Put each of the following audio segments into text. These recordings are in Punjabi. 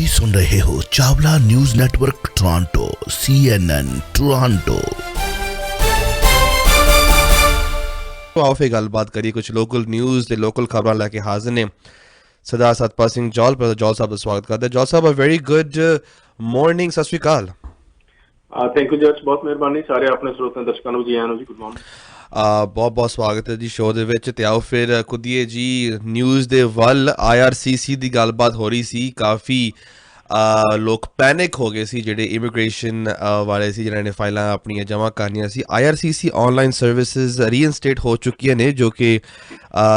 ਤੁਸੀਂ ਸੁਣ ਰਹੇ ਹੋ Chawla news network Toronto CNN Toronto. ਆਓ ਫੇ ਗੱਲਬਾਤ ਕਰੀਏ ਕੁਝ ਲੋਕਲ ਨਿਊਜ਼ ਤੇ ਲੋਕਲ ਖਬਰਾਂ ਲੈ ਕੇ ਹਾਜ਼ਰ ਨੇ ਸਰਦਾਰ ਸਤਪਾਲ ਸਿੰਘ ਜੌਲ। ਜੌਲ ਸਾਹਿਬ ਦਾ ਸਵਾਗਤ ਕਰਦੇ। ਜੌਲ ਸਾਹਿਬ, ਅ ਵੈਰੀ ਗੁੱਡ ਮਾਰਨਿੰਗ। ਸਤਿ ਸ਼੍ਰੀ ਅਕਾਲ। ਥੈਂਕ ਯੂ ਜੱਜ, ਬਹੁਤ ਮਿਹਰਬਾਨੀ। ਸਾਰੇ ਆਪਣੇ ਸਰੋਤੇ ਦਰਸ਼ਕਾਂ ਨੂੰ ਜੀ ਆਇਆਂ ਨੂੰ ਜੀ, ਗੁੱਡ ਮਾਰਨਿੰਗ। ਬਹੁਤ ਬਹੁਤ ਸਵਾਗਤ ਹੈ ਜੀ ਸ਼ੋਅ ਦੇ ਵਿੱਚ। ਤੇ ਆਓ ਫਿਰ ਕੁਦੀਏ ਜੀ ਨਿਊਜ਼ ਦੇ ਵੱਲ। IRCC ਦੀ ਗੱਲਬਾਤ ਹੋ ਰਹੀ ਸੀ, ਕਾਫੀ ਲੋਕ ਪੈਨਿਕ ਹੋ ਗਏ ਸੀ ਜਿਹੜੇ ਇਮੀਗ੍ਰੇਸ਼ਨ ਵਾਲੇ ਸੀ ਜਿਨ੍ਹਾਂ ਨੇ ਫਾਈਲਾਂ ਆਪਣੀਆਂ ਜਮ੍ਹਾਂ ਕਰਨੀਆਂ ਸੀ। IRCC ਆਨਲਾਈਨ ਸਰਵਿਸਿਜ਼ ਰੀਇਨਸਟੇਟ ਹੋ ਚੁੱਕੀਆਂ ਨੇ, ਜੋ ਕਿ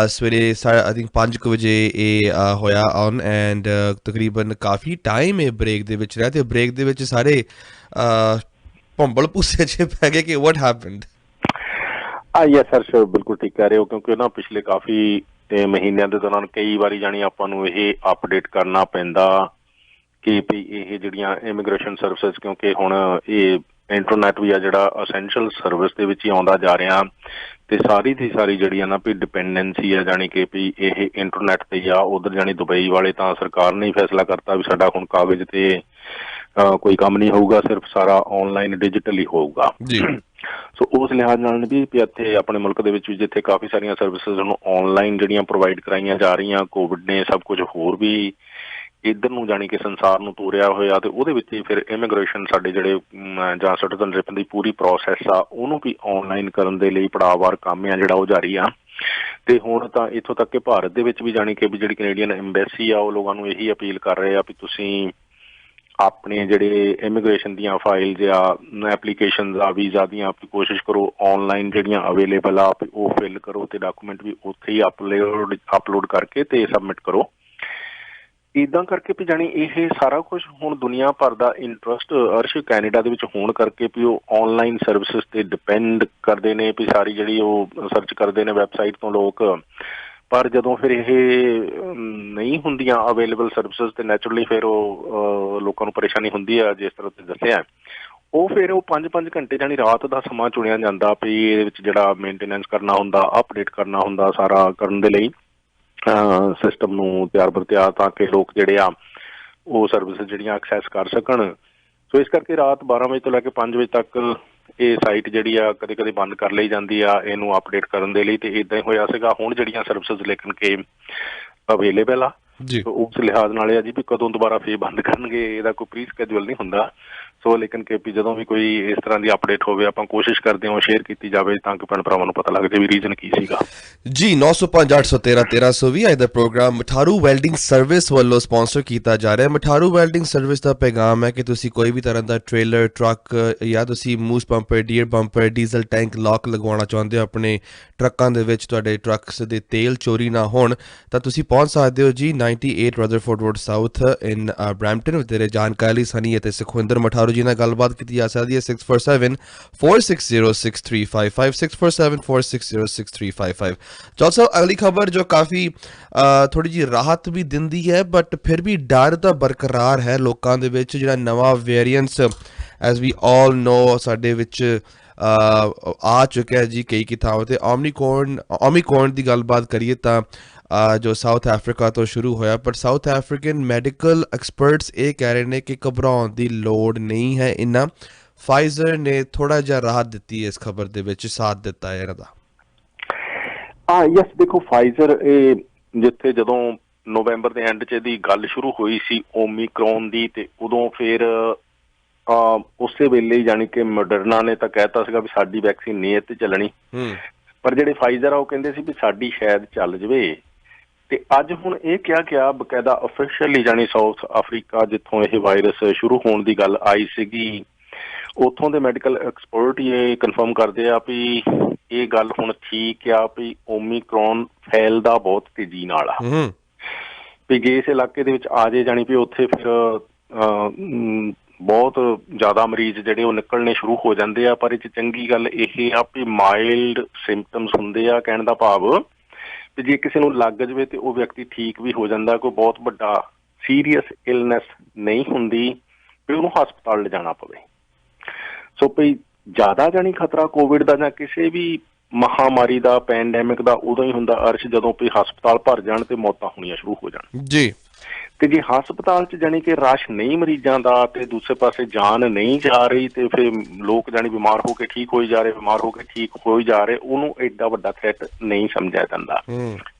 ਸਵੇਰੇ ਆਈ ਥਿੰਕ 5 ਵਜੇ ਇਹ ਹੋਇਆ ਔਨ। ਐਂਡ ਤਕਰੀਬਨ ਕਾਫੀ ਟਾਈਮ ਇਹ ਬ੍ਰੇਕ ਦੇ ਵਿੱਚ ਰਿਹਾ, ਤੇ ਬ੍ਰੇਕ ਦੇ ਵਿੱਚ ਸਾਰੇ ਭੰਬਲ ਭੂਸੇ 'ਚ ਪੈ ਗਏ ਕਿ ਵਾਟ ਹੈਪਨਡ। ਯੈਸ ਸਰ, ਸ਼ੋਰ, ਬਿਲਕੁਲ ਠੀਕ ਕਹਿ ਰਹੇ ਹੋ, ਕਿਉਂਕਿ ਨਾ ਪਿਛਲੇ ਕਾਫੀ ਮਹੀਨਿਆਂ ਦੇ ਦੌਰਾਨ ਕਈ ਵਾਰੀ ਜਾਣੀ ਆਪਾਂ ਨੂੰ ਇਹ ਅਪਡੇਟ ਕਰਨਾ ਪੈਂਦਾ ਕਿ ਵੀ ਇਹ ਜਿਹੜੀਆਂ ਇਮੀਗ੍ਰੇਸ਼ਨ ਸਰਵਿਸਿਜ਼, ਕਿਉਂਕਿ ਹੁਣ ਇਹ ਇੰਟਰਨੈਟ ਵੀ ਆ ਜਿਹੜਾ ਅਸੈਂਸ਼ੀਅਲ ਸਰਵਿਸ ਦੇ ਵਿੱਚ ਹੀ ਆਉਂਦਾ ਜਾ ਰਿਹਾ, ਤੇ ਸਾਰੀ ਦੀ ਸਾਰੀ ਜਿਹੜੀ ਆ ਨਾ ਵੀ ਡਿਪੈਂਡੈਂਸੀ ਆ ਜਾਣੀ ਕਿ ਵੀ ਇਹ ਇੰਟਰਨੈਟ ਤੇ ਹੀ ਆ। ਉਧਰ ਜਾਣੀ ਦੁਬਈ ਵਾਲੇ ਤਾਂ ਸਰਕਾਰ ਨੇ ਹੀ ਫੈਸਲਾ ਕਰਤਾ ਵੀ ਸਾਡਾ ਹੁਣ ਕਾਗਜ਼ ਤੇ ਕੋਈ ਕੰਮ ਨਹੀਂ ਹੋਊਗਾ, ਸਿਰਫ ਸਾਰਾ ਆਨਲਾਈਨ ਡਿਜੀਟਲ ਹੀ ਹੋਊਗਾ। ਸੋ ਉਸ ਲਿਹਾਜ਼ ਨਾਲ ਵੀ ਇੱਥੇ ਆਪਣੇ ਮੁਲਕ ਦੇ ਵਿੱਚ ਵੀ ਜਿੱਥੇ ਕਾਫੀ ਸਾਰੀਆਂ ਸਰਵਿਸਿਜ਼ ਨੂੰ ਆਨਲਾਈਨ ਜਿਹੜੀਆਂ ਪ੍ਰੋਵਾਈਡ ਕਰਾਈਆਂ ਜਾ ਰਹੀਆਂ, ਕੋਵਿਡ ਨੇ ਸਭ ਕੁਝ ਹੋਰ ਵੀ ਇੱਧਰ ਨੂੰ ਜਾਣੀ ਕਿ ਸੰਸਾਰ ਨੂੰ ਤੋਰਿਆ ਹੋਇਆ, ਤੇ ਉਹਦੇ ਵਿੱਚ ਹੀ ਫਿਰ ਇਮੀਗ੍ਰੇਸ਼ਨ ਸਾਡੇ ਜਿਹੜੇ ਜਾਂ ਸਿਟੀਜ਼ਨਸ਼ਿਪ ਦੀ ਪੂਰੀ ਪ੍ਰੋਸੈਸ ਆ ਉਹਨੂੰ ਵੀ ਆਨਲਾਈਨ ਕਰਨ ਦੇ ਲਈ ਪੜਾਅਵਾਰ ਕੰਮ ਆ ਜਿਹੜਾ ਉਹ ਜਾਰੀ ਆ। ਤੇ ਹੁਣ ਤਾਂ ਇੱਥੋਂ ਤੱਕ ਕਿ ਭਾਰਤ ਦੇ ਵਿੱਚ ਵੀ ਜਾਣੀ ਕਿ ਵੀ ਜਿਹੜੀ ਕੈਨੇਡੀਅਨ ਐਮਬੈਸੀ ਆ ਉਹ ਲੋਕਾਂ ਨੂੰ ਇਹੀ ਅਪੀਲ ਕਰ ਰਹੇ ਆ ਵੀ ਤੁਸੀਂ ਆਪਣੇ ਜਿਹੜੇ ਇਮੀਗ੍ਰੇਸ਼ਨ ਦੀਆਂ ਫਾਈਲ ਜਾਂ ਐਪਲੀਕੇਸ਼ਨ ਆ, ਵੀਜ਼ਾ ਦੀਆਂ, ਕੋਸ਼ਿਸ਼ ਕਰੋ ਆਨਲਾਈਨ ਜਿਹੜੀਆਂ ਅਵੇਲੇਬਲ ਆ ਉਹ ਫਿਲ ਕਰੋ, ਤੇ ਡਾਕੂਮੈਂਟ ਵੀ ਉੱਥੇ ਹੀ ਅਪਲੋਡ ਕਰਕੇ ਤੇ ਸਬਮਿਟ ਕਰੋ। ਇੱਦਾਂ ਕਰਕੇ ਵੀ ਜਾਣੀ ਇਹ ਸਾਰਾ ਕੁਛ ਹੁਣ ਦੁਨੀਆ ਭਰ ਦਾ ਇੰਟਰਸਟ ਅਰਸ਼ ਕੈਨੇਡਾ ਦੇ ਵਿੱਚ ਹੋਣ ਕਰਕੇ ਵੀ ਉਹ ਆਨਲਾਈਨ ਸਰਵਿਸਿਜ਼ ਤੇ ਡਿਪੈਂਡ ਕਰਦੇ ਨੇ, ਵੀ ਸਾਰੀ ਜਿਹੜੀ ਉਹ ਸਰਚ ਕਰਦੇ ਨੇ ਵੈਬਸਾਈਟ ਤੋਂ ਲੋਕ। ਪਰ ਜਦੋਂ ਫਿਰ ਇਹ ਨਹੀਂ ਹੁੰਦੀਆਂ ਅਵੇਲੇਬਲ ਸਰਵਿਸਿਜ਼, ਤੇ ਨੈਚੁਰਲੀ ਫਿਰ ਉਹ ਲੋਕਾਂ ਨੂੰ ਪਰੇਸ਼ਾਨੀ ਹੁੰਦੀ ਆ। ਜਿਸ ਤਰ੍ਹਾਂ ਤੁਸੀਂ ਦੱਸਿਆ, ਉਹ ਫਿਰ ਉਹ 5-5 ਘੰਟੇ ਜਾਣੀ ਰਾਤ ਦਾ ਸਮਾਂ ਚੁਣਿਆ ਜਾਂਦਾ ਵੀ ਇਹਦੇ ਵਿੱਚ ਜਿਹੜਾ ਮੇਨਟੇਨੈਂਸ ਕਰਨਾ ਹੁੰਦਾ, ਅਪਡੇਟ ਕਰਨਾ ਹੁੰਦਾ ਸਾਰਾ ਕਰਨ ਦੇ ਲਈ ਸਿਸਟਮ ਨੂੰ ਤਿਆਰ ਬਰ ਤਿਆਰ, ਤਾਂ ਕਿ ਲੋਕ ਜਿਹੜੇ ਆ ਉਹ ਸਰਵਿਸਿਜ਼ ਜਿਹੜੀਆਂ ਐਕਸੈਸ ਕਰ ਸਕਣ। ਸੋ ਇਸ ਕਰਕੇ ਰਾਤ 12 ਵਜੇ ਤੋਂ ਲੈ ਕੇ 5 ਵਜੇ ਤੱਕ ਇਹ ਸਾਈਟ ਜਿਹੜੀ ਆ ਕਦੇ ਕਦੇ ਬੰਦ ਕਰ ਲਈ ਜਾਂਦੀ ਆ ਇਹਨੂੰ ਅਪਡੇਟ ਕਰਨ ਦੇ ਲਈ, ਤੇ ਇੱਦਾਂ ਹੀ ਹੋਇਆ ਸੀਗਾ। ਹੁਣ ਜਿਹੜੀਆਂ ਸਰਵਿਸਿਜ਼ ਲੇਕਿਨ ਕਿ ਅਵੇਲੇਬਲ ਆ, ਉਸ ਲਿਹਾਜ਼ ਨਾਲ ਇਹ ਆ ਜੀ ਵੀ ਕਦੋਂ ਦੁਬਾਰਾ ਫੇਰ ਬੰਦ ਕਰਨਗੇ ਇਹਦਾ ਕੋਈ ਪ੍ਰੀ ਸਕੈਜੂਅਲ ਨਹੀਂ ਹੁੰਦਾ। ਸੋ ਲੇਕਿਨ ਕਿ ਜਦੋਂ ਵੀ ਕੋਈ ਇਸ ਤਰ੍ਹਾਂ ਦੀ ਅਪਡੇਟ ਹੋਵੇ ਆਪਾਂ ਕੋਸ਼ਿਸ਼ ਕਰਦੇ ਹਾਂ ਸ਼ੇਅਰ ਕੀਤੀ ਜਾਵੇ ਤਾਂ ਕਿ ਭੈਣ ਭਰਾਵਾਂ ਨੂੰ ਪਤਾ ਲੱਗ ਜਾਵੇ ਵੀ ਰੀਜ਼ਨ ਕੀ ਸੀਗਾ। ਜੀ 905-813-1320 ਅੱਜ ਦਾ ਪ੍ਰੋਗਰਾਮ ਮਠਾਰੂ ਵੈਲਡਿੰਗ ਸਰਵਿਸ ਵੱਲੋਂ ਸਪਾਂਸਰ ਕੀਤਾ ਜਾ ਰਿਹਾ। ਮਠਾਰੂ ਵੈਲਡਿੰਗ ਸਰਵਿਸ ਦਾ ਪੈਗਾਮ ਹੈ ਕਿ ਤੁਸੀਂ ਕੋਈ ਵੀ ਤਰ੍ਹਾਂ ਦਾ ਟ੍ਰੇਲਰ, ਟਰੱਕ ਜਾਂ ਤੁਸੀਂ moose bumper, deer bumper, diesel tank ਲੋਕ ਲਗਵਾਉਣਾ ਚਾਹੁੰਦੇ ਹੋ ਆਪਣੇ ਟਰੱਕਾਂ ਦੇ ਵਿੱਚ, ਤੁਹਾਡੇ ਟਰੱਕਸ ਦੇ ਤੇਲ ਚੋਰੀ ਨਾ ਹੋਣ, ਤਾਂ ਤੁਸੀਂ ਪਹੁੰਚ ਸਕਦੇ ਹੋ ਜੀ 98 ਰਦਰਫੋਰਡ ਰੋਡ ਸਾਊਥ ਇਨ ਬਰੈਂਪਟਨ। ਵਧੇਰੇ ਜਾਣਕਾਰੀ ਲਈ ਸਨੀ ਅਤੇ ਸੁਖਵਿੰਦਰ ਮਠਾਰੂ ਜੀ ਨਾਲ ਗੱਲਬਾਤ ਕੀਤੀ ਜਾ ਸਕਦੀ ਹੈ 647-460-6355 647-460-6355। ਜੌਲ ਸਾਹਿਬ, ਅਗਲੀ ਖਬਰ ਜੋ ਕਾਫੀ ਥੋੜ੍ਹੀ ਜਿਹੀ ਰਾਹਤ ਵੀ ਦਿੰਦੀ ਹੈ, ਬਟ ਫਿਰ ਵੀ ਡਰ ਤਾਂ ਬਰਕਰਾਰ ਹੈ ਲੋਕਾਂ ਦੇ ਵਿੱਚ। ਜਿਹੜਾ ਨਵਾਂ ਵੇਰੀਐਂਟਸ ਐਜ਼ ਵੀ ਆਲ ਨੋ ਸਾਡੇ ਵਿੱਚ ਆ ਚੁੱਕਿਆ ਜੀ ਕਈ ਥਾਵਾਂ 'ਤੇ। ਓਮੀਕੌਰਨ ਦੀ ਗੱਲਬਾਤ ਕਰੀਏ ਤਾਂ ਜੋ ਸਾਊਥ ਅਫਰੀਕਾ ਤੋਂ ਸ਼ੁਰੂ ਹੋਇਆ, ਪਰ ਸਾਊਥ ਅਫਰੀਕਨ ਮੈਡੀਕਲ ਐਕਸਪਰਟਸ ਇਹ ਕਹਿ ਰਹੇ ਨੇ ਕਿ ਘਬਰਾਉਣ ਦੀ ਲੋੜ ਨਹੀਂ ਹੈ ਇੰਨਾ। ਫਾਈਜ਼ਰ ਨੇ ਥੋੜਾ ਜਿਹਾ ਰਾਹਤ ਦਿੱਤੀ ਹੈ ਇਸ ਖਬਰ ਦੇ ਵਿੱਚ, ਸਾਥ ਦਿੱਤਾ ਹੈ ਇਹਨਾਂ ਦਾ। ਯੈਸ, ਦੇਖੋ ਫਾਈਜ਼ਰ ਇਹ ਜਿੱਥੇ ਜਦੋਂ ਨਵੰਬਰ ਦੇ ਐਂਡ 'ਚ ਇਹਦੀ ਗੱਲ ਸ਼ੁਰੂ ਹੋਈ ਸੀ ਓਮੀਕਰੋਨ ਦੀ, ਤੇ ਉਦੋਂ ਫਿਰ ਉਸੇ ਵੇਲੇ ਹੀ ਜਾਣੀ ਕਿ ਮੋਡਰਨਾ ਨੇ ਤਾਂ ਕਹਿਤਾ ਸੀਗਾ ਵੀ ਸਾਡੀ ਵੈਕਸੀਨ ਨਹੀਂ ਇਹ ਤੇ ਚੱਲਣੀ, ਪਰ ਜਿਹੜੇ ਫਾਈਜ਼ਰ ਆ ਉਹ ਕਹਿੰਦੇ ਸੀ ਵੀ ਸਾਡੀ ਸ਼ਾਇਦ ਚੱਲ ਜਾਵੇ। ਤੇ ਅੱਜ ਹੁਣ ਇਹ ਕਿਹਾ ਗਿਆ ਬਕਾਇਦਾ ਅਫੀਸ਼ੀਅਲੀ, ਜਾਣੀ ਸਾਊਥ ਅਫਰੀਕਾ ਜਿੱਥੋਂ ਇਹ ਵਾਇਰਸ ਸ਼ੁਰੂ ਹੋਣ ਦੀ ਗੱਲ ਆਈ ਸੀਗੀ, ਉੱਥੋਂ ਦੇ ਮੈਡੀਕਲ ਐਕਸਪਰਟ ਹੀ ਇਹ ਕਨਫਰਮ ਕਰਦੇ ਆ ਵੀ ਇਹ ਗੱਲ ਹੁਣ ਠੀਕ ਆ ਵੀ ਓਮੀਕਰੋਨ ਫੈਲਦਾ ਬਹੁਤ ਤੇਜ਼ੀ ਨਾਲ ਆ, ਵੀ ਜੇ ਇਸ ਇਲਾਕੇ ਦੇ ਵਿੱਚ ਆ ਜੇ ਜਾਣੀ ਵੀ ਉੱਥੇ ਫਿਰ ਬਹੁਤ ਜ਼ਿਆਦਾ ਮਰੀਜ਼ ਜਿਹੜੇ ਉਹ ਨਿਕਲਣੇ ਸ਼ੁਰੂ ਹੋ ਜਾਂਦੇ ਆ। ਪਰ ਇਹ 'ਚ ਚੰਗੀ ਗੱਲ ਇਹ ਆ ਵੀ ਮਾਈਲਡ ਸਿੰਪਟਮਸ ਹੁੰਦੇ ਆ, ਕਹਿਣ ਦਾ ਭਾਵ ਵੀ ਜੇ ਕਿਸੇ ਨੂੰ ਲੱਗ ਜਾਵੇ ਤੇ ਉਹ ਵਿਅਕਤੀ ਠੀਕ ਵੀ ਹੋ ਜਾਂਦਾ, ਕੋਈ ਬਹੁਤ ਵੱਡਾ ਸੀਰੀਅਸ ਇਲਨੈਸ ਨਹੀਂ ਹੁੰਦੀ ਵੀ ਉਹਨੂੰ ਹਸਪਤਾਲ ਲਿਜਾਣਾ ਪਵੇ। ਸੋ ਭਈ ਜ਼ਿਆਦਾ ਜਾਣੀ ਖਤਰਾ ਕੋਵਿਡ ਦਾ ਜਾਂ ਕਿਸੇ ਵੀ ਮਹਾਮਾਰੀ ਦਾ, ਪੈਂਡੈਮਿਕ ਦਾ ਉਦੋਂ ਹੀ ਹੁੰਦਾ ਅਰਸ਼ ਜਦੋਂ ਵੀ ਹਸਪਤਾਲ ਭਰ ਜਾਣ ਤੇ ਮੌਤਾਂ ਹੋਣੀਆਂ ਸ਼ੁਰੂ ਹੋ ਜਾਣ। ਜੀ ਤੇ ਜੇ ਹਸਪਤਾਲ 'ਚ ਜਾਣੀ ਕਿ ਰਸ਼ ਨਹੀਂ ਮਰੀਜ਼ਾਂ ਦਾ ਤੇ ਦੂਸਰੇ ਪਾਸੇ ਜਾਨ ਨਹੀਂ ਜਾ ਰਹੀ ਤੇ ਫਿਰ ਲੋਕ ਜਾਣੀ ਬਿਮਾਰ ਹੋ ਕੇ ਠੀਕ ਹੋਈ ਜਾ ਰਹੇ ਉਹਨੂੰ ਐਡਾ ਵੱਡਾ ਥ੍ਰੈਟ ਨਹੀਂ ਸਮਝਿਆ ਜਾਂਦਾ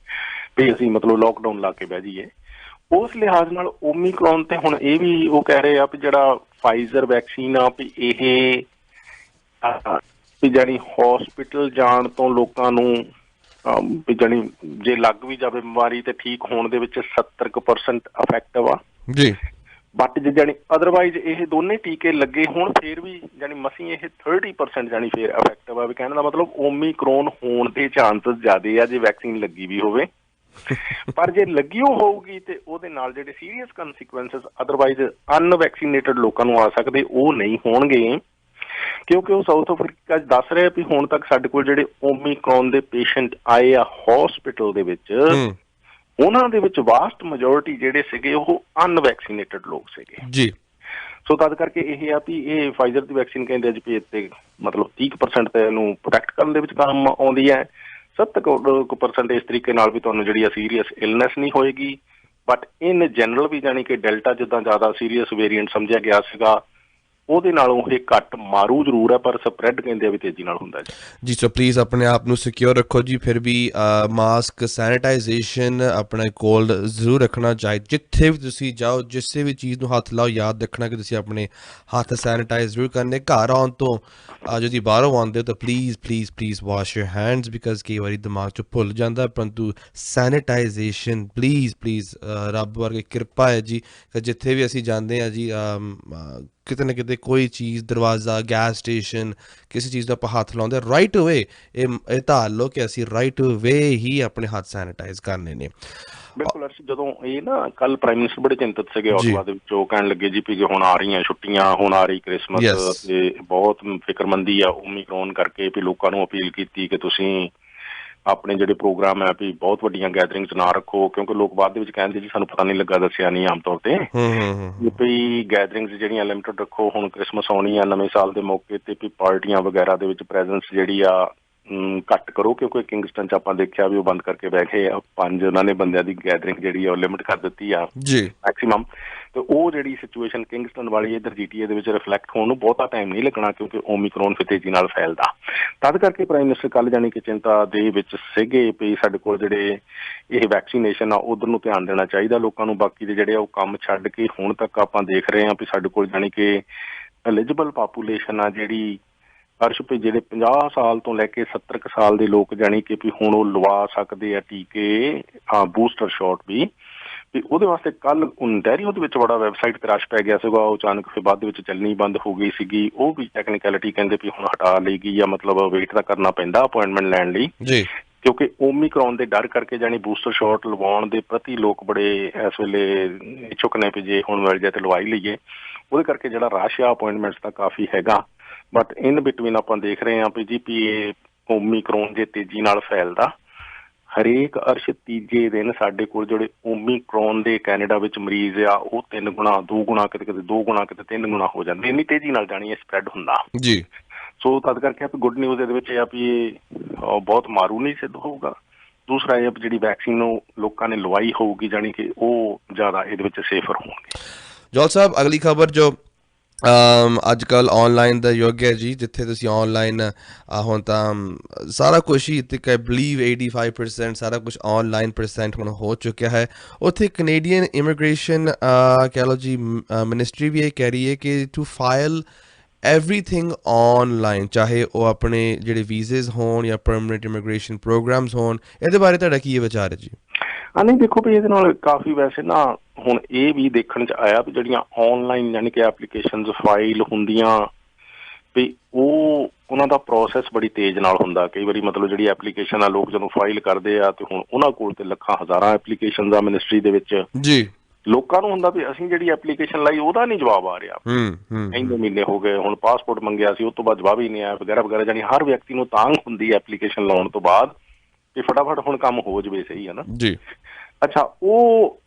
ਵੀ ਅਸੀਂ ਮਤਲਬ ਲੋਕਡਾਊਨ ਲਾ ਕੇ ਬਹਿ ਜਾਈਏ। ਉਸ ਲਿਹਾਜ਼ ਨਾਲ ਓਮੀਕਰੋਨ ਤੇ ਹੁਣ ਇਹ ਵੀ ਉਹ ਕਹਿ ਰਹੇ ਆ ਵੀ ਜਿਹੜਾ ਫਾਈਜ਼ਰ ਵੈਕਸੀਨ ਆ ਵੀ ਇਹ ਵੀ ਜਾਣੀ ਹੌਸਪਿਟਲ ਜਾਣ ਤੋਂ ਲੋਕਾਂ ਨੂੰ ਵੀ ਜਾਣੀ ਜੇ ਲੱਗ ਵੀ ਜਾਵੇ ਬਿਮਾਰੀ ਤੇ ਠੀਕ ਹੋਣ ਦੇ ਵਿੱਚ 70% ਇਫੈਕਟਿਵ ਆ ਜੀ। ਬਟ ਜੇ ਜਾਣੀ ਅਦਰਵਾਈਜ਼ ਇਹ ਦੋਨੇ ਟੀਕੇ ਲੱਗੇ ਹੋਣ ਫਿਰ ਵੀ ਜਾਣੀ ਮਸੀਂ ਇਹ 30% ਜਾਣੀ ਫਿਰ ਇਫੈਕਟਿਵ ਆ। ਵੀ ਕਹਿਣ ਦਾ ਮਤਲਬ ਓਮੀਕਰੋਨ ਹੋਣ ਦੇ ਚਾਂਸਸ ਜ਼ਿਆਦੇ ਆ ਜੇ ਵੈਕਸੀਨ ਲੱਗੀ ਵੀ ਹੋਵੇ। ਪਰ ਜੇ ਲੱਗੀ ਹੋਊਗੀ ਤੇ ਉਹਦੇ ਨਾਲ ਜਿਹੜੇ ਸੀਰੀਅਸ ਕਨਸੀਕੁਐਂਸਸ ਅਦਰਵਾਈਜ਼ ਅਨਵੈਕਸੀਨੇਟਡ ਲੋਕਾਂ ਨੂੰ ਆ ਸਕਦੇ ਉਹ ਨਹੀਂ ਹੋਣਗੇ, ਕਿਉਂਕਿ ਉਹ ਸਾਊਥ ਅਫਰੀਕਾ 'ਚ ਦੱਸ ਰਹੇ ਵੀ ਹੁਣ ਤੱਕ ਸਾਡੇ ਕੋਲ ਜਿਹੜੇ ਓਮੀਕਰੋਨ ਦੇ ਪੇਸ਼ੈਂਟ ਆਏ ਆ ਹੌਸਪਿਟਲ ਦੇ ਵਿੱਚ ਉਹਨਾਂ ਦੇ ਵਿੱਚ ਵਾਸਟ ਮੈਜੋਰਿਟੀ ਜਿਹੜੇ ਸੀਗੇ ਉਹ ਅਨਵੈਕਸੀਨੇਟਡ ਲੋਕ ਸੀਗੇ ਜੀ। ਸੋ ਤਦ ਕਰਕੇ ਇਹ ਆ ਵੀ ਇਹ ਫਾਈਜ਼ਰ ਦੀ ਵੈਕਸੀਨ ਕਹਿੰਦੇ ਅੱਜ ਵੀ ਇੱਥੇ ਮਤਲਬ 30% ਤੇ ਇਹਨੂੰ ਪ੍ਰੋਟੈਕਟ ਕਰਨ ਦੇ ਵਿੱਚ ਕੰਮ ਆਉਂਦੀ ਹੈ, 70% ਇਸ ਤਰੀਕੇ ਨਾਲ ਵੀ ਤੁਹਾਨੂੰ ਜਿਹੜੀ ਆ ਸੀਰੀਅਸ ਇਲਨੈਸ ਨਹੀਂ ਹੋਏਗੀ। ਬਟ ਇਨ ਜਨਰਲ ਵੀ ਜਾਣੀ ਕਿ ਡੈਲਟਾ ਜਿੱਦਾਂ ਜ਼ਿਆਦਾ ਸੀਰੀਅਸ ਵੇਰੀਐਂਟ ਸਮਝਿਆ ਗਿਆ ਸੀਗਾ ਉਹਦੇ ਨਾਲੋਂ ਇਹ ਘੱਟ ਮਾਰੂ ਜ਼ਰੂਰ ਹੈ ਪਰ ਸਪਰੈਡ ਕਹਿੰਦੇ ਆ ਵੀ ਤੇਜ਼ੀ ਨਾਲ ਹੁੰਦਾ ਜੀ। ਸੋ ਪਲੀਜ਼ ਆਪਣੇ ਆਪ ਨੂੰ ਸਿਕਿਉਰ ਰੱਖੋ ਜੀ। ਫਿਰ ਵੀ ਮਾਸਕ ਸੈਨੀਟਾਈਜੇਸ਼ਨ ਆਪਣੇ ਕੋਲ ਜ਼ਰੂਰ ਰੱਖਣਾ ਚਾਹੀਦਾ। ਜਿੱਥੇ ਵੀ ਤੁਸੀਂ ਜਾਓ ਜਿਸੇ ਵੀ ਚੀਜ਼ ਨੂੰ ਹੱਥ ਲਾਓ ਯਾਦ ਰੱਖਣਾ ਕਿ ਤੁਸੀਂ ਆਪਣੇ ਹੱਥ ਸੈਨੀਟਾਈਜ਼ ਜ਼ਰੂਰ ਕਰਨੇ। ਘਰ ਆਉਣ ਤੋਂ ਜਦੋਂ ਬਾਹਰੋਂ ਆਉਂਦੇ ਹੋ ਤਾਂ please wash your hands because ਕਈ ਵਾਰੀ ਦਿਮਾਗ 'ਚੋਂ ਭੁੱਲ ਜਾਂਦਾ, ਪਰੰਤੂ ਸੈਨੀਟਾਈਜੇਸ਼ਨ ਪਲੀਜ਼ ਰੱਬ ਵਰਗੀ ਕਿਰਪਾ ਹੈ ਜੀ ਕਿ ਜਿੱਥੇ ਵੀ ਅਸੀਂ ਜਾਂਦੇ ਹਾਂ ਜੀ ਕਿਤੇ ਨਾ ਕਿਤੇ ਕੋਈ ਚੀਜ਼ ਦਰਵਾਜ਼ਾ ਗੈਸ ਸਟੇਸ਼ਨ ਕਿਸੇ ਚੀਜ਼ ਦਾ ਆਪਾਂ ਹੱਥ ਲਾਉਂਦੇ ਰਾਈਟ ਵੇ ਇਹ ਧਾਰ ਲਓ ਕਿ ਅਸੀਂ ਰਾਈਟ ਵੇ ਹੀ ਆਪਣੇ ਹੱਥ ਸੈਨੀਟਾਈਜ਼ ਕਰਨੇ ਨੇ। ਬਿਲਕੁਲ ਅਰਸ਼, ਜਦੋਂ ਇਹ ਨਾ ਕੱਲ ਪ੍ਰਾਈਮ ਮਿਨਿਸਟਰ ਬੜੇ ਚਿੰਤਤ ਸੀਗੇ ਆਟਵਾ ਦੇ ਵਿੱਚ, ਉਹ ਕਹਿਣ ਲੱਗੇ ਜੀ ਵੀ ਹੁਣ ਆ ਰਹੀਆਂ ਛੁੱਟੀਆਂ, ਹੁਣ ਆ ਰਹੀ ਕ੍ਰਿਸਮਸ ਤੇ ਬਹੁਤ ਫਿਕਰਮੰਦੀ ਆ ਓਮੀਕਰੋਨ ਕਰਕੇ ਵੀ ਲੋਕਾਂ ਨੂੰ ਅਪੀਲ ਕੀਤੀ ਕਿ ਤੁਸੀਂ ਆਪਣੇ ਜਿਹੜੇ ਪ੍ਰੋਗਰਾਮ ਹੈ ਵੀ ਬਹੁਤ ਵੱਡੀਆਂ ਗੈਦਰਿੰਗਸ ਨਾ ਰੱਖੋ, ਕਿਉਂਕਿ ਲੋਕ ਬਾਅਦ ਦੇ ਵਿੱਚ ਕਹਿੰਦੇ ਜੀ ਸਾਨੂੰ ਪਤਾ ਨਹੀਂ ਲੱਗਾ, ਦੱਸਿਆ ਨਹੀਂ ਆਮ ਤੌਰ ਤੇ ਵੀ ਗੈਦਰਿੰਗਸ ਜਿਹੜੀਆਂ ਲਿਮਿਟਡ ਰੱਖੋ। ਹੁਣ ਕ੍ਰਿਸਮਸ ਆਉਣੀ ਆ, ਨਵੇਂ ਸਾਲ ਦੇ ਮੌਕੇ ਤੇ ਵੀ ਪਾਰਟੀਆਂ ਵਗੈਰਾ ਦੇ ਵਿੱਚ ਪ੍ਰੈਜ਼ੈਂਸ ਜਿਹੜੀ ਆ ਘੱਟ ਕਰੋ, ਕਿਉਂਕਿ ਕਿੰਗਸਟਨ 'ਚ ਆਪਾਂ ਦੇਖਿਆ ਵੀ ਉਹ ਬੰਦ ਕਰਕੇ ਬਹਿ ਗਏ ਆ। 5 ਉਹਨਾਂ ਨੇ ਬੰਦਿਆਂ ਦੀ ਗੈਦਰਿੰਗ ਜਿਹੜੀ ਆ ਉਹ ਲਿਮਿਟ ਕਰ ਦਿੱਤੀ ਆ ਮੈਕਸੀਮਮ। ਤੇ ਉਹ ਜਿਹੜੀ ਸਿਚੁਏਸ਼ਨ ਕਿੰਗਸਟਨ ਵਾਲੀ ਇੱਧਰ GTA ਦੇ ਵਿੱਚ ਰਿਫਲੈਕਟ ਹੋਣ ਨੂੰ ਬਹੁਤਾ ਟਾਈਮ ਨਹੀਂ ਲੱਗਣਾ, ਕਿਉਂਕਿ ਓਮੀਕਰੋਨ ਫਿਰ ਤੇਜ਼ੀ ਨਾਲ ਫੈਲਦਾ। ਤਦ ਕਰਕੇ ਪ੍ਰਾਈਮ ਮਿਨਿਸਟਰ ਕੱਲ੍ਹ ਜਾਣੀ ਕਿ ਚਿੰਤਾ ਦੇ ਵਿੱਚ ਸੀਗੇ ਵੀ ਸਾਡੇ ਕੋਲ ਜਿਹੜੇ ਇਹ ਵੈਕਸੀਨੇਸ਼ਨ ਆ ਉੱਧਰ ਨੂੰ ਧਿਆਨ ਦੇਣਾ ਚਾਹੀਦਾ ਲੋਕਾਂ ਨੂੰ। ਬਾਕੀ ਦੇ ਜਿਹੜੇ ਆ ਉਹ ਕੰਮ ਛੱਡ ਕੇ ਹੁਣ ਤੱਕ ਆਪਾਂ ਦੇਖ ਰਹੇ ਹਾਂ ਵੀ ਸਾਡੇ ਕੋਲ ਜਾਣੀ ਕਿ ਐਲੀਜੀਬਲ ਪਾਪੂਲੇਸ਼ਨ ਆ ਜਿਹੜੀ ਅਰਸ਼ ਵੀ ਜਿਹੜੇ 50 ਸਾਲ ਤੋਂ ਲੈ ਕੇ 70 ਕੁ ਸਾਲ ਦੇ ਲੋਕ ਜਾਣੀ ਕਿ ਵੀ ਹੁਣ ਉਹ ਲਵਾ ਸਕਦੇ ਆ ਟੀਕੇ ਬੂਸਟਰ ਸ਼ਾਟ ਵੀ ਉਹਦੇ ਵਾਸਤੇ ਕੱਲ ਓਨਟਾਰੀਓ ਦੇ ਵਿੱਚ ਬੜਾ ਵੈਬਸਾਈਟ ਤੇ ਰਸ਼ ਪੈ ਗਿਆ ਸੀਗਾ। ਉਹ ਅਚਾਨਕ ਫਿਰ ਬਾਅਦ ਦੇ ਵਿੱਚ ਚੱਲਣੀ ਬੰਦ ਹੋ ਗਈ ਸੀਗੀ। ਉਹ ਵੀ ਟੈਕਨੀਕੈਲਿਟੀ ਕਹਿੰਦੇ ਵੀ ਹੁਣ ਹਟਾ ਲਈ ਗਈ ਆ, ਮਤਲਬ ਵੇਟ ਤਾਂ ਕਰਨਾ ਪੈਂਦਾ ਅਪੁਆਇੰਟਮੈਂਟ ਲੈਣ ਲਈ ਕਿਉਂਕਿ ਓਮੀਕਰੋਨ ਦੇ ਡਰ ਕਰਕੇ ਜਾਣੀ ਬੂਸਟਰ ਸ਼ਾਟ ਲਵਾਉਣ ਦੇ ਪ੍ਰਤੀ ਲੋਕ ਬੜੇ ਇਸ ਵੇਲੇ ਇਛੁਕ ਨੇ ਵੀ ਜੇ ਹੁਣ ਮਿਲ ਜਾਏ ਤੇ ਲਵਾ ਹੀ ਲਈਏ। ਉਹਦੇ ਕਰਕੇ ਜਿਹੜਾ ਰਸ਼ ਆ ਅਪੁਆਇੰਟਮੈਂਟਸ ਦਾ ਕਾਫੀ ਹੈਗਾ। ਬਟ ਇਨ ਬਿਟਵੀਨ ਆਪਾਂ ਦੇਖ ਰਹੇ ਹਾਂ ਵੀ ਜੀ ਵੀ ਇਹ ਓਮੀਕਰੋਨ ਜੇ ਤੇਜ਼ੀ ਨਾਲ ਫੈਲਦਾ ਹਰੇਕ ਅਰਸ਼ ਤੀਜੇ ਦਿਨ ਸਾਡੇ ਕੋਲ ਜਿਹੜੇ ਓਮੀਕਰੋਨ ਦੇ ਕੈਨੇਡਾ ਵਿੱਚ ਮਰੀਜ਼ ਆ ਉਹ 3 ਗੁਣਾ 2 ਗੁਣਾ ਕਿਤੇ 2 ਗੁਣਾ ਕਿਤੇ 3 ਗੁਣਾ ਹੋ ਜਾਂਦੇ, ਇੰਨੀ ਤੇਜ਼ੀ ਨਾਲ ਜਾਣੀ ਇਹ ਸਪਰੈਡ ਹੁੰਦਾ ਜੀ। ਸੋ ਤਦ ਕਰਕੇ ਗੁੱਡ ਨਿਊਜ਼ ਇਹਦੇ ਵਿੱਚ ਇਹ ਆ ਵੀ ਇਹ ਬਹੁਤ ਮਾਰੂ ਨਹੀਂ ਸਿੱਧ ਹੋਊਗਾ। ਦੂਸਰਾ ਇਹ ਜਿਹੜੀ ਵੈਕਸੀਨ ਨੂੰ ਲੋਕਾਂ ਨੇ ਲਵਾਈ ਹੋਊਗੀ ਜਾਣੀ ਕਿ ਉਹ ਜ਼ਿਆਦਾ ਇਹਦੇ ਵਿੱਚ ਸੇਫਰ ਹੋਣਗੇ। ਜੋਲ ਸਾਹਿਬ ਅਗਲੀ ਖਬਰ ਜੋ ਅੱਜ ਕੱਲ੍ਹ ਔਨਲਾਈਨ ਦਾ ਯੁੱਗ ਹੈ ਜੀ, ਜਿੱਥੇ ਤੁਸੀਂ ਔਨਲਾਈਨ ਹੁਣ ਤਾਂ ਸਾਰਾ ਕੁਛ ਹੀ ਤੇ ਆਈ ਬਲੀਵ 85% ਸਾਰਾ ਕੁਛ ਔਨਲਾਈਨ % ਹੁਣ ਹੋ ਚੁੱਕਿਆ ਹੈ। ਉੱਥੇ ਕੈਨੇਡੀਅਨ ਇਮੀਗ੍ਰੇਸ਼ਨ ਕਹਿ ਲਓ ਜੀ ਮਿਨਿਸਟਰੀ ਵੀ ਇਹ ਕਹਿ ਰਹੀ ਹੈ ਕਿ ਟੂ ਫਾਈਲ ਐਵਰੀਥਿੰਗ ਔਨਲਾਈਨ, ਚਾਹੇ ਉਹ ਆਪਣੇ ਜਿਹੜੇ ਵੀਜ਼ੇ ਹੋਣ ਜਾਂ ਪਰਮਾਨੈਂਟ ਇਮੀਗ੍ਰੇਸ਼ਨ ਪ੍ਰੋਗਰਾਮਸ ਹੋਣ। ਇਹਦੇ ਬਾਰੇ ਤੁਹਾਡਾ ਕੀ ਵਿਚਾਰ ਹੈ ਜੀ? ਨਹੀਂ ਦੇਖੋ ਵੀ ਇਹਦੇ ਨਾਲ ਕਾਫੀ ਵੈਸੇ ਨਾ ਹੁਣ ਇਹ ਵੀ ਦੇਖਣ 'ਚ ਆਇਆ ਵੀ ਜਿਹੜੀਆਂ ਔਨਲਾਈਨ ਯਾਨੀ ਕਿ ਐਪਲੀਕੇਸ਼ਨਸ ਫਾਈਲ ਹੁੰਦੀਆਂ ਵੀ ਉਹ ਉਹਨਾਂ ਦਾ ਪ੍ਰੋਸੈਸ ਬੜੀ ਤੇਜ਼ ਨਾਲ ਹੁੰਦਾ। ਕਈ ਵਾਰੀ ਮਤਲਬ ਜਿਹੜੀ ਐਪਲੀਕੇਸ਼ਨ ਆ ਲੋਕ ਜਦੋਂ ਫਾਈਲ ਕਰਦੇ ਆ ਤੇ ਹੁਣ ਉਹਨਾਂ ਕੋਲ ਤੇ ਲੱਖਾਂ ਹਜ਼ਾਰਾਂ ਐਪਲੀਕੇਸ਼ਨ ਆ ਮਿਨਿਸਟਰੀ ਦੇ ਵਿੱਚ ਜੀ। ਲੋਕਾਂ ਨੂੰ ਹੁੰਦਾ ਵੀ ਅਸੀਂ ਜਿਹੜੀ ਐਪਲੀਕੇਸ਼ਨ ਲਾਈ ਉਹਦਾ ਨਹੀਂ ਜਵਾਬ ਆ ਰਿਹਾ, ਇੰਨੇ ਮਹੀਨੇ ਹੋ ਗਏ, ਹੁਣ ਪਾਸਪੋਰਟ ਮੰਗਿਆ ਸੀ ਉਹ ਤੋਂ ਬਾਅਦ ਜਵਾਬ ਹੀ ਨਹੀਂ ਆਇਆ ਵਗੈਰਾ ਵਗੈਰਾ। ਜਾਣੀ ਹਰ ਵਿਅਕਤੀ ਨੂੰ ਤਾਂਘ ਹੁੰਦੀ ਹੈ ਐਪਲੀਕੇਸ਼ਨ ਲਾਉਣ ਤੋਂ ਬਾਅਦ ਵੀ ਫਟਾਫਟ ਹੁਣ ਕੰਮ ਹੋ ਜਾਵੇ, ਸਹੀ ਹੈ ਨਾ ਜੀ। ਅੱਛਾ ਉਹ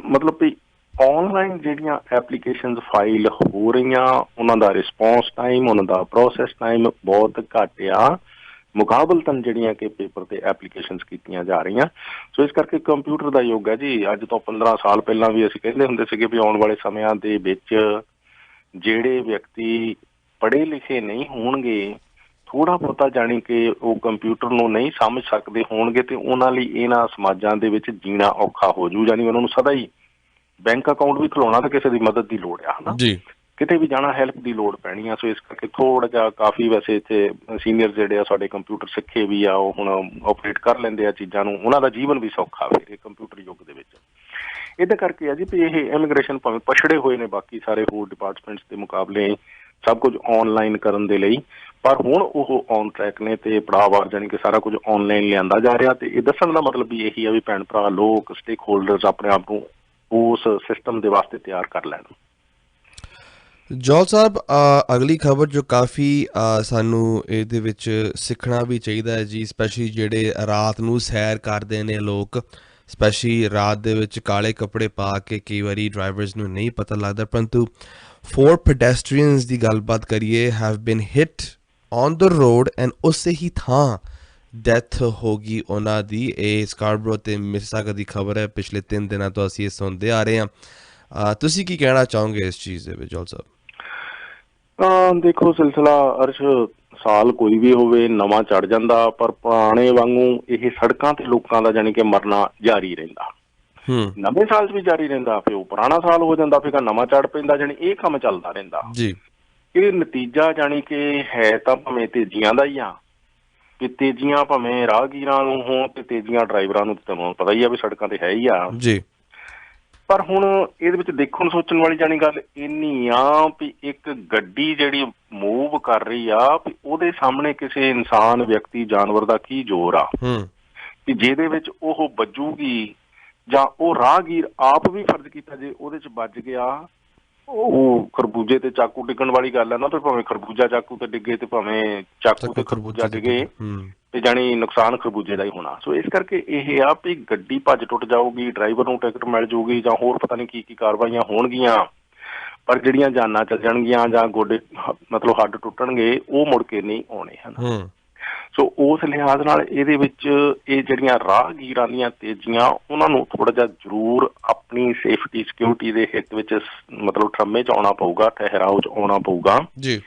ਮਤਲਬ ਵੀ ਔਨਲਾਈਨ ਜਿਹੜੀਆਂ ਐਪਲੀਕੇਸ਼ਨ ਫਾਈਲ ਹੋ ਰਹੀਆਂ ਉਹਨਾਂ ਦਾ ਰਿਸਪੌਂਸ ਟਾਈਮ, ਉਹਨਾਂ ਦਾ ਪ੍ਰੋਸੈਸ ਟਾਈਮ ਬਹੁਤ ਘੱਟ ਆ। ਮੁਕਾਬਲਤਨ ਜਿਹੜੀਆਂ ਕਿ ਪੇਪਰ ਤੇ ਐਪਲੀਕੇਸ਼ਨਸ ਕੀਤੀਆਂ ਜਾ ਰਹੀਆਂ। ਸੋ ਇਸ ਕਰਕੇ ਕੰਪਿਊਟਰ ਦਾ ਯੁੱਗ ਹੈ ਜੀ। ਅੱਜ ਤੋਂ 15 ਸਾਲ ਪਹਿਲਾਂ ਵੀ ਅਸੀਂ ਕਹਿੰਦੇ ਹੁੰਦੇ ਸੀਗੇ ਵੀ ਆਉਣ ਵਾਲੇ ਸਮਿਆਂ ਦੇ ਵਿੱਚ ਜਿਹੜੇ ਵਿਅਕਤੀ ਪੜ੍ਹੇ ਲਿਖੇ ਨਹੀਂ ਹੋਣਗੇ, ਥੋੜ੍ਹਾ ਬਹੁਤਾ ਜਾਣੀ ਕਿ ਉਹ ਕੰਪਿਊਟਰ ਨੂੰ ਨਹੀਂ ਸਮਝ ਸਕਦੇ ਹੋਣਗੇ, ਤੇ ਉਹਨਾਂ ਲਈ ਇਹਨਾਂ ਸਮਾਜਾਂ ਦੇ ਵਿੱਚ ਜੀਣਾ ਔਖਾ ਹੋ ਜੂ। ਜਾਣੀ ਉਹਨਾਂ ਨੂੰ ਸਦਾ ਹੀ ਬੈਂਕ ਅਕਾਊਂਟ ਵੀ ਖੁਲਾਉਣਾ ਤੇ ਕਿਸੇ ਦੀ ਮਦਦ ਦੀ ਲੋੜ ਆ, ਹੈ ਨਾ ਜੀ, ਕਿਤੇ ਵੀ ਜਾਣਾ ਹੈਲਪ ਦੀ ਲੋੜ ਪੈਣੀ ਆ। ਸੋ ਇਸ ਕਰਕੇ ਥੋੜ੍ਹਾ ਜਿਹਾ ਕਾਫੀ, ਵੈਸੇ ਇੱਥੇ ਸੀਨੀਅਰ ਜਿਹੜੇ ਆ ਸਾਡੇ ਕੰਪਿਊਟਰ ਸਿੱਖੇ ਵੀ ਆ, ਉਹ ਹੁਣ ਆਪਰੇਟ ਕਰ ਲੈਂਦੇ ਆ ਚੀਜ਼ਾਂ ਨੂੰ, ਉਹਨਾਂ ਦਾ ਜੀਵਨ ਵੀ ਸੌਖਾ ਫਿਰ ਇਹ ਕੰਪਿਊਟਰ ਯੁੱਗ ਦੇ ਵਿੱਚ। ਇਹਦੇ ਕਰਕੇ ਆ ਜੀ ਵੀ ਇਹ ਇਮੀਗ੍ਰੇਸ਼ਨ ਭਾਵੇਂ ਪਛੜੇ ਹੋਏ ਨੇ ਬਾਕੀ ਸਾਰੇ ਹੋਰ ਡਿਪਾਰਟਮੈਂਟਸ ਦੇ ਮੁਕਾਬਲੇ ਸਭ ਕੁਝ ਔਨਲਾਈਨ ਕਰਨ ਦੇ ਲਈ, ਪਰ ਹੁਣ ਉਹ ਔਨ ਟਰੈਕ ਨੇ ਤੇ ਪੜਾਅਵਾਰ ਜਾਣੀ ਕਿ ਸਾਰਾ ਕੁਝ ਔਨਲਾਈਨ ਲਿਆਂਦਾ ਜਾ ਰਿਹਾ। ਤੇ ਇਹ ਦੱਸਣ ਦਾ ਮਤਲਬ ਵੀ ਇਹੀ ਆ ਵੀ ਭੈਣ ਭਰਾ ਲੋਕ ਸਟੇਕ ਹੋਲਡਰਸ ਆਪਣੇ ਆਪ ਨੂੰ ਉਸ ਸਿਸਟਮ ਦੇ ਵਾਸਤੇ ਤਿਆਰ ਕਰ ਲੈਣ। ਜੌਲ ਸਾਹਿਬ, ਅਗਲੀ ਖਬਰ ਜੋ ਕਾਫੀ ਸਾਨੂੰ ਇਹਦੇ ਵਿੱਚ ਸਿੱਖਣਾ ਵੀ ਚਾਹੀਦਾ ਹੈ ਜੀ, ਸਪੈਸ਼ਲੀ ਜਿਹੜੇ ਰਾਤ ਨੂੰ ਸੈਰ ਕਰਦੇ ਨੇ ਲੋਕ, ਸਪੈਸ਼ਲੀ ਰਾਤ ਦੇ ਵਿੱਚ ਕਾਲੇ ਕੱਪੜੇ ਪਾ ਕੇ, ਕਈ ਵਾਰੀ ਡਰਾਈਵਰਸ ਨੂੰ ਨਹੀਂ ਪਤਾ ਲੱਗਦਾ, ਪਰੰਤੂ 4 ਪੈਡੈਸਟਰੀਅਨਸ ਦੀ ਗੱਲਬਾਤ ਕਰੀਏ, have been hit on the road and ਉਸੇ ਹੀ ਥਾਂ ਡੈਥ ਹੋ ਗਈ ਉਹਨਾਂ ਦੀ। ਇਹ ਸਕਾਰਬਰੋ ਤੇ ਮਿਸਿਸਾਗਾ ਦੀ ਖਬਰ ਹੈ, ਪਿਛਲੇ 3 ਦਿਨਾਂ ਤੋਂ ਅਸੀਂ ਇਹ ਸੁਣਦੇ ਆ ਰਹੇ ਹਾਂ। ਤੁਸੀਂ ਕੀ ਕਹਿਣਾ ਚਾਹੋਗੇ ਇਸ ਚੀਜ਼ ਦੇ ਵਿੱਚ ਜੌਲ ਸਾਹਿਬ? ਦੇਖੋ, ਸਿਲਸਿਲਾ ਅਰਸ਼ ਸਾਲ ਕੋਈ ਵੀ ਹੋਵੇ ਨਵਾਂ ਚੜ ਜਾਂਦਾ, ਪਰ ਪੁਰਾਣੇ ਵਾਂਗੂ ਇਹ ਸੜਕਾਂ ਤੇ ਲੋਕਾਂ ਦਾ ਜਾਣੀ ਕਿ ਮਰਨਾ ਜਾਰੀ ਰਹਿੰਦਾ। ਨਵੇਂ ਸਾਲ 'ਚ ਵੀ ਜਾਰੀ ਰਹਿੰਦਾ, ਫਿਰ ਉਹ ਪੁਰਾਣਾ ਸਾਲ ਹੋ ਜਾਂਦਾ, ਫਿਰ ਨਵਾਂ ਚੜ ਪੈਂਦਾ, ਜਾਣੀ ਇਹ ਕੰਮ ਚੱਲਦਾ ਰਹਿੰਦਾ ਜੀ। ਇਹ ਨਤੀਜਾ ਜਾਣੀ ਕਿ ਹੈ ਤਾਂ ਭਾਵੇਂ ਤੇਜ਼ੀਆਂ ਦਾ ਹੀ ਆ, ਕਿ ਤੇਜ਼ੀਆਂ ਭਾਵੇਂ ਰਾਹਗੀਰਾਂ ਨੂੰ ਹੋਣ ਤੇ ਤੇਜ਼ੀਆਂ ਡਰਾਈਵਰਾਂ ਨੂੰ, ਤੁਹਾਨੂੰ ਪਤਾ ਹੀ ਆ ਵੀ ਸੜਕਾਂ ਤੇ ਹੈ ਹੀ ਆ ਜੀ। ਪਰ ਹੁਣ ਇਹਦੇ ਵਿੱਚ ਦੇਖਣ ਸੋਚਣ ਵਾਲੀ ਜਾਣੀ ਗੱਲ ਇੰਨੀ ਆ ਵੀ ਇੱਕ ਗੱਡੀ ਜਿਹੜੀ ਮੂਵ ਕਰ ਰਹੀ ਆ, ਵੀ ਉਹਦੇ ਸਾਹਮਣੇ ਕਿਸੇ ਇਨਸਾਨ, ਵਿਅਕਤੀ, ਜਾਨਵਰ ਦਾ ਕੀ ਜ਼ੋਰ ਆ ਵੀ ਜਿਹਦੇ ਵਿੱਚ ਉਹ ਵੱਜੂਗੀ, ਜਾਂ ਉਹ ਰਾਹਗੀਰ ਆਪ ਵੀ ਫਰਜ਼ ਕੀਤਾ ਜੇ ਉਹਦੇ 'ਚ ਵੱਜ ਗਿਆ, ਉਹ ਖਰਬੂਜੇ ਤੇ ਚਾਕੂ ਡਿੱਗਣ ਵਾਲੀ ਗੱਲ ਹੈ ਨਾ। ਤੇ ਭਾਵੇਂ ਖਰਬੂਜਾ ਚਾਕੂ ਤੇ ਡਿੱਗੇ ਤੇ ਭਾਵੇਂ ਚਾਕੂ ਤੇ ਖਰਬੂਜਾ ਡਿੱਗੇ, ਤੇ ਜਾਣੀ ਨੁਕਸਾਨ ਖਰਬੂਜੇ ਦਾ ਹੀ ਹੋਣਾ। ਸੋ ਇਸ ਕਰਕੇ ਇਹ ਆ ਵੀ ਗੱਡੀ ਭੱਜ ਟੁੱਟ ਜਾਊਗੀ, ਡਰਾਈਵਰ ਨੂੰ ਟਿਕਟ ਮਿਲ ਜਾਊਗੀ, ਜਾਂ ਹੋਰ ਪਤਾ ਨਹੀਂ ਕੀ ਕਾਰਵਾਈਆਂ ਹੋਣਗੀਆਂ, ਪਰ ਜਿਹੜੀਆਂ ਜਾਨਾਂ ਚੱਲ ਜਾਣਗੀਆਂ ਜਾਂ ਗੋਡੇ ਮਤਲਬ ਹੱਡ ਟੁੱਟਣਗੇ, ਉਹ ਮੁੜ ਕੇ ਨਹੀਂ ਆਉਣੇ ਹਨ। ਸੋ ਉਸ ਲਿਹਾਜ਼ ਨਾਲ ਇਹਦੇ ਵਿੱਚ ਇਹ ਜਿਹੜੀਆਂ ਰਾਹਗੀਰਾਂ ਦੀਆਂ ਤੇਜ਼ੀਆਂ, ਉਹਨਾਂ ਨੂੰ ਥੋੜ੍ਹਾ ਜਿਹਾ ਜ਼ਰੂਰ ਆਪਣੀ ਸੇਫਟੀ ਸਿਕਿਉਰਿਟੀ ਦੇ ਹਿੱਤ ਵਿੱਚ ਮਤਲਬ ਠਰਮੇ 'ਚ ਆਉਣਾ ਪਊਗਾ, ਠਹਿਰਾਓ 'ਚ ਆਉਣਾ ਪਊਗਾ ਜੀ।